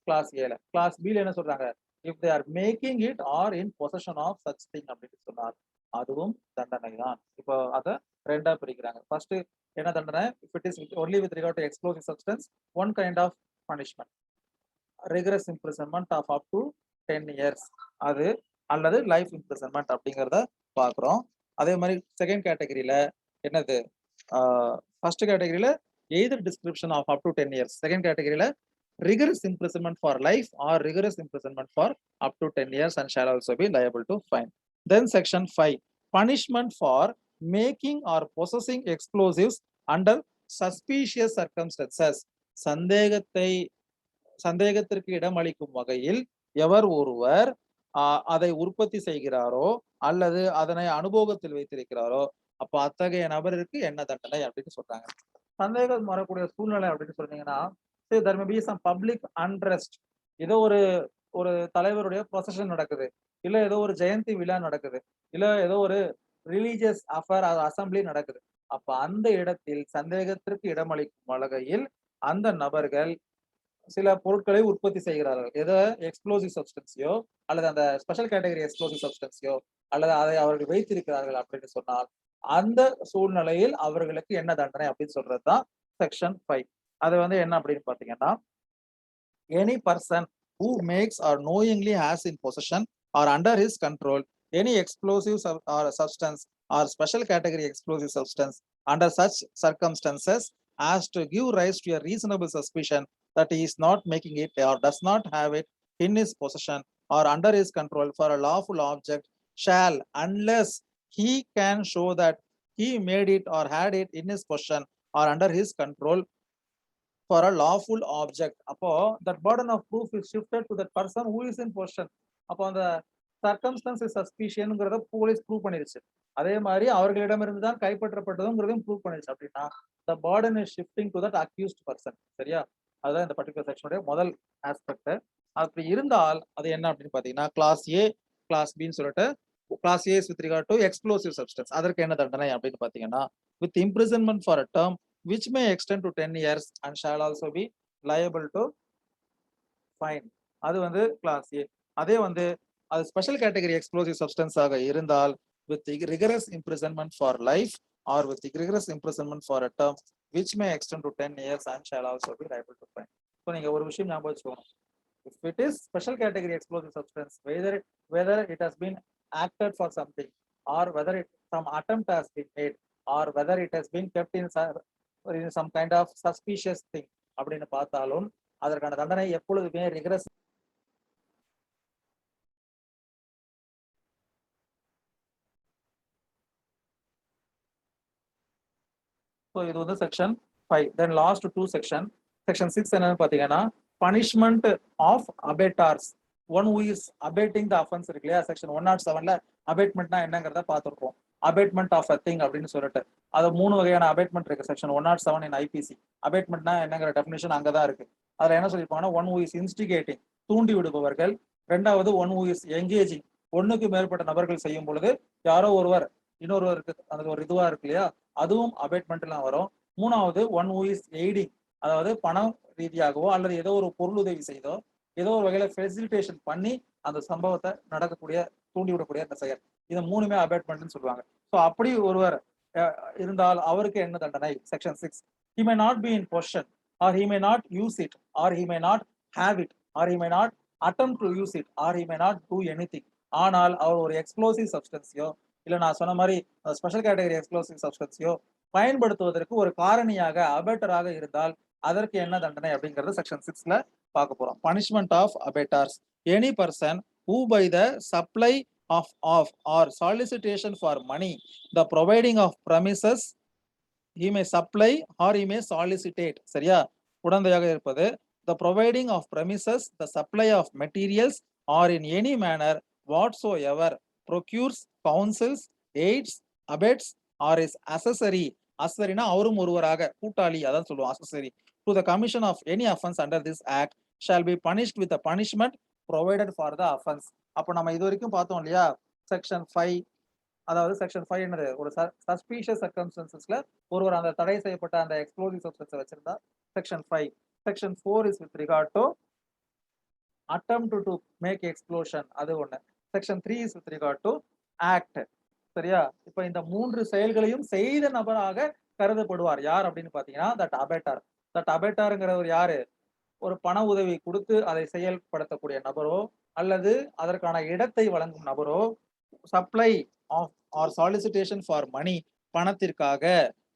கிளாஸ் ஏல. கிளாஸ் பி ல என்ன சொல்றாங்க, if they are making it or in possession of such thing அப்படின்னு சொன்னார் அதுவும் தண்டனை தான். இப்போ அதை ரெண்டா பிரிக்கிறாங்க. ஃபர்ஸ்ட் என்ன தண்டனை? if it is only with regard to explosive substance, one kind of punishment, rigorous imprisonment of up to 10 years அது அல்லது லைஃப் imprisonment அப்படிங்கறத பாக்குறோம். அதே மாதிரி செகண்ட் கேட்டகரியில என்னது, ஃபர்ஸ்ட் கேட்டகரியில either description of up to 10 years, second கேட்டகரியில rigorous imprisonment for life or rigorous imprisonment for up to 10 years and shall also be liable to fine. Then section 5, punishment for making or possessing explosives under suspicious circumstances. சந்தேகத்திற்கு இடமளிக்கும் வகையில் எவர் ஒருவர் அதை உற்பத்தி செய்கிறாரோ அல்லது அதனை அனுபவத்தில் வைத்திருக்கிறாரோ அப்ப அத்தகைய நபருக்கு என்ன தண்டனை அப்படின்னு சொல்றாங்க. சந்தேகம் வரக்கூடிய சூழ்நிலை அப்படின்னு சொன்னீங்கன்னா there may be some public unrest, ஏதோ ஒரு தலைவருடைய ப்ரொசஷன் நடக்குது, இல்ல ஏதோ ஒரு ஜெயந்தி விழா நடக்குது, இல்ல ஏதோ ஒரு ரிலீஜியஸ் அஃபேர் அசம்பிளி நடக்குது. அப்ப அந்த இடத்தில் சந்தேகத்திற்கு இடமளிக்கும் வகையில் அந்த நபர்கள் சில பொருட்களை உற்பத்தி செய்கிறார்கள். எதோ எக்ஸ்ப்ளோசிவ் சப்ஸ்டன்ஸையோ அல்லது அந்த ஸ்பெஷல் கேட்டகரி எக்ஸ்ப்ளோசிவ் சப்ஸ்டன்ஸையோ அல்லது அதை அவர்கள் வைத்திருக்கிறார்கள் அப்படின்னு சொன்னால் அந்த சூழ்நிலையில் அவர்களுக்கு என்ன தண்டனை அப்படின்னு சொல்றதுதான் செக்ஷன் 5. அது வந்து என்ன அப்படின்னு பாத்தீங்கன்னா, any person who makes or knowingly has in possession or under his control any explosive or substance or special category explosive substance under such circumstances as to give rise to a reasonable suspicion that he is not making it or does not have it in his possession or under his control for a lawful object shall, unless he can show that he made it or had it in his possession or under his control for a lawful object, அப்போ that burden of proof is shifted to that person who is in possession. அப்போ அந்த circumstances சஸ்பிஷியன்ங்கிறத police prove பண்ணிருச்சு. அதே மாதிரி அவர்களிடமிருந்து தான் கைப்பற்றப்பட்டதுங்கிறதையும் prove பண்ணிருச்சு. அப்படின்னா the burden is shifting to that accused person. சரியா? அதுதான் இந்த பர்டிகுலர் செக்ஷனுடைய முதல் ஆஸ்பெக்ட். அப்படி இருந்தால் அது என்ன அப்படின்னு பாத்தீங்கன்னா கிளாஸ் ஏ கிளாஸ் பின்னு சொல்லிட்டு clause A with regard to explosive substance அதற்கு என்ன தண்டனை அப்படின்னு பாத்தீங்கன்னா with imprisonment for a term which may extend to 10 years and shall also be liable to fine. அது வந்து கிளாஸ் ஏ. அதே வந்து அது ஸ்பெஷல் கேட்டகரி எக்ஸ்ப்ளோசிவ் சப்ஸ்டன்ஸ் ஆக இருந்தால் with rigorous imprisonment for life or with rigorous imprisonment for a term which may extend to 10 years and shall also be liable to fine. So நீங்க ஒரு விஷயம் ஞாபகம் வச்சுக்கோங்க, if it is special category explosive substance, whether it has been acted for something or whether some attempt has been made or whether it has been kept in some kind of suspicious thing அப்படின்னு பார்த்தாலும் அதற்கான தண்டனை எப்பொழுதுமே rigorous so இது வந்து section 5. Then last 2 section. Section 6 என்னன்னு பார்த்தீங்கன்னா punishment of abettors. One who is abetting the offence இருக்கு இல்லையா, செக்ஷன் 107ல அபேட்மெண்ட்னா என்னங்கிறத பார்த்துருக்கோம். அபேட்மெண்ட் ஆஃப் அ திங் அப்படின்னு சொல்லிட்டு அது 3 வகையான அபேட்மெண்ட் இருக்கு செக்ஷன் 107 இன் ஐபிசி. அபேட்மெண்ட்னா என்னங்கிற டெஃபினேஷன் அங்கதான் இருக்கு. அதுல என்ன சொல்லியிருப்பாங்கன்னா ஒன் ஹூ இஸ் இன்ஸ்டிகேட்டிங், தூண்டி விடுபவர்கள். ரெண்டாவது ஒன் ஹூ இஸ் எங்கேஜிங், ஒண்ணுக்கு மேற்பட்ட நபர்கள் செய்யும் பொழுது யாரோ ஒருவர் இன்னொருவருக்கு அந்த ஒரு இதுவா இருக்கு இல்லையா, அதுவும் அபேட்மெண்ட்லாம் வரும். மூணாவது ஒன் ஹூ இஸ் எய்டிங், அதாவது பணம் ரீதியாகவோ அல்லது ஏதோ ஒரு பொருளுதவி செய்தோ ஏதோ ஒரு வகையில ஃபெசிலிட்டேஷன் பண்ணி அந்த சம்பவத்தை நடக்கக்கூடிய தூண்டி விடக்கூடிய அந்த செயல், இது மூணுமே அபேட்மெண்ட்னு சொல்லுவாங்க. ஸோ அப்படி ஒருவர் இருந்தால் அவருக்கு என்ன தண்டனை? Section 6. he may not be in possession or he may not use it or he may not have it or he may not attempt to use it or he may not do anything. ஆனால் அவர் ஒரு explosive சப்ஸ்டன்ஸையோ இல்ல நான் சொன்ன மாதிரி special category explosive சப்ஸ்டன்ஸையோ பயன்படுத்துவதற்கு ஒரு காரணியாக அபேட்டராக இருந்தால் அதற்கு என்ன தண்டனை அப்படிங்கறது செக்ஷன் 6ல பார்க்க போறோம். Punishment of abettors. Any person who by the supply of or solicitation for money, the providing of premises, he may supply or he may solicitate. சரியா? உடந்தையாக இருப்பது. The providing of premises, the supply of materials or in any manner whatsoever procures, counsels, aids, abets or is accessory. அசரினா அவரும் ஒருவராக கூட்டாளி, அதான் சொல்லுவோம் accessory to the commission of any offense under this act shall be punished with the punishment provided for the offense. அப்போ நம்ம இது வரைக்கும் பார்த்தோம் இல்லையா, செக்ஷன் 5. அதாவது செக்ஷன் 5 என்னது, ஒரு சஸ்பீஷியஸ் சர்க்கம்ஸ்டன்சஸ்ல ஒருவர் அந்த தடை செய்யப்பட்ட அந்த எக்ஸ்ப்ளோசிவ் சப்ஸ்டன்ஸ் வச்சிருந்தா section 5. Section 4 is with regard to attempt to make explosion, அது ஒண்ணு. Section 3 is with regard to act. சரியா? இப்ப இந்த 3 செயல்களையும் செய்த நபராக கருதப்படுவார் யார் அப்படின்னு பாத்தீங்கன்னா தட் அபேட்டார். தட் அபேட்டாருங்கிறவர் யாரு? ஒரு பண உதவி கொடுத்து அதை செயல்படுத்தக்கூடிய நபரோ அல்லது அதற்கான இடத்தை வழங்கும் நபரோ, supply of or solicitation for money, பணத்திற்காக,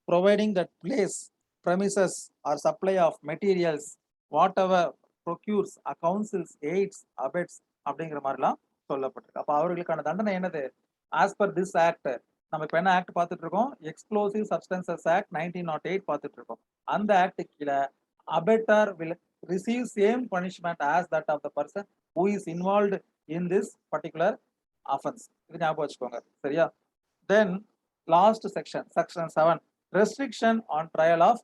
providing that place, premises or supply of materials, whatever procures, counsels, aids, abets அப்படிங்கிற மாதிரிலாம் சொல்லப்பட்டிருக்கு. அப்ப அவர்களுக்கான தண்டனை என்னது? As per this act. நம்ம இப்ப என்ன ஆக்ட் பார்த்துட்டு இருக்கோம்? எக்ஸ்ப்ளோசிவ் சப்ஸ்டன்சஸ் ஆக்ட் 1908 பார்த்துட்டு இருக்கோம். அந்த ஆக்ட் கீழே அபேட்டார் will receive same punishment as that of the person who is involved in this particular offense. இது ஞாபகம் வச்சுக்கோங்க. சரியா? Then last section, section 7, restriction on trial of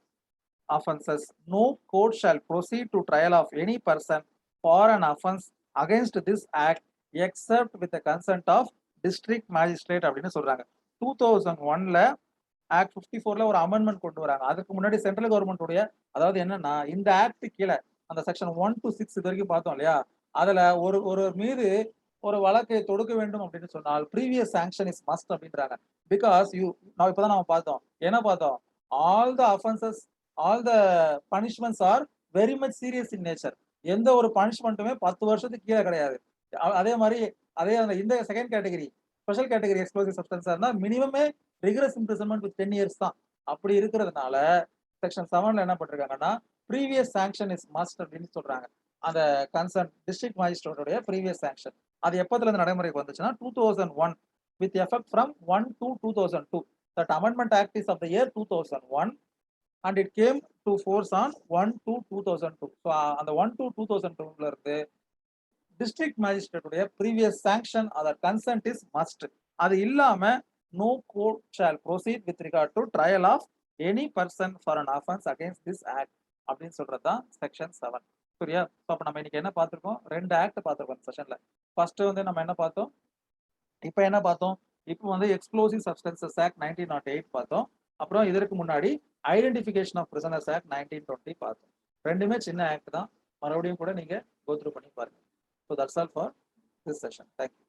offenses. No court shall proceed to trial of any person for an offense against this act except with the consent of district magistrate அப்படின்னு சொல்றாங்க. 2001ல act 54ல ஒரு amendment கொண்டு வராங்க. அதுக்கு முன்னாடி central government உடைய, அதாவது என்னன்னா இந்த ஆக்ட் கீழே அந்த செக்ஷன் 1 to 6 இது வரைக்கும் பார்த்தோம் இல்லையா, அதுல ஒரு மீது ஒரு வழக்கை தொடுக்க வேண்டும் அப்படின்னு சொன்னால் ப்ரீவியஸ் சாங்ஷன் இஸ் மஸ்ட் அப்படின்றாங்க. பிகாஸ் நான் இப்பதான் நம்ம பார்த்தோம், என்ன பார்த்தோம்? All the offences, all the punishments are very much serious in nature. எந்த ஒரு பனிஷ்மெண்ட்டுமே 10 வருஷத்துக்கு கீழே கிடையாது. அதே மாதிரி அதே அந்த இந்த second category special category explosive சப்ஸ்டன்ஸா இருந்தா மினிமமே ரிகரஸ் இம்ப்ரிசன்மெண்ட் வித் 10 years தான். அப்படி இருக்கிறதுனால செக்ஷன் 7ல என்ன பண்றாங்கன்னா ப்ரீவியஸ் சாங்ஷன் இஸ் மஸ்ட் அப்படின்னு சொல்றாங்க. அந்த கன்சர்ன் டிஸ்ட்ரிக்ட் மேஜிஸ்ட்ரேட்டோட ப்ரீவியஸ் சாங்ஷன் அது எப்பத்துல இருந்து நடைமுறைக்கு வந்துச்சுன்னா 2001 with effect from 1 to 2002. That amendment act is of the year 2001 and it came to force on 1 to 2002. So அந்த 1 to 2002ல இருந்து டிஸ்ட்ரிக்ட் மேஜிஸ்ட்ரேட்டுடைய previous sanction other consent is must. அது இல்லாம no court shall proceed with regard to trial of any person for an offense against this act அப்படின்னு சொல்றது தான் section 7. சரியா? அப்ப நம்ம இன்னைக்கு என்ன பார்த்திருக்கோம்? 2 ஆக்ட் பார்த்திருக்கோம் செஷன்ல. ஃபர்ஸ்ட் வந்து நம்ம என்ன பார்த்தோம்? இப்போ என்ன பார்த்தோம்? இப்போ வந்து எக்ஸ்ப்ளோசிவ் சப்ஸ்டன்சஸ் ஆக்ட் 1908 பார்த்தோம். அப்புறம் இதற்கு முன்னாடி ஐடென்டிஃபிகேஷன் ஆஃப் பிரிசனர்ஸ் ஆக்ட் 1920 பார்த்தோம். ரெண்டுமே சின்ன ஆக்ட் தான். மறுபடியும் கூட நீங்க கோ த்ரூ பண்ணி பாருங்க. So that's all for this session. Thank you.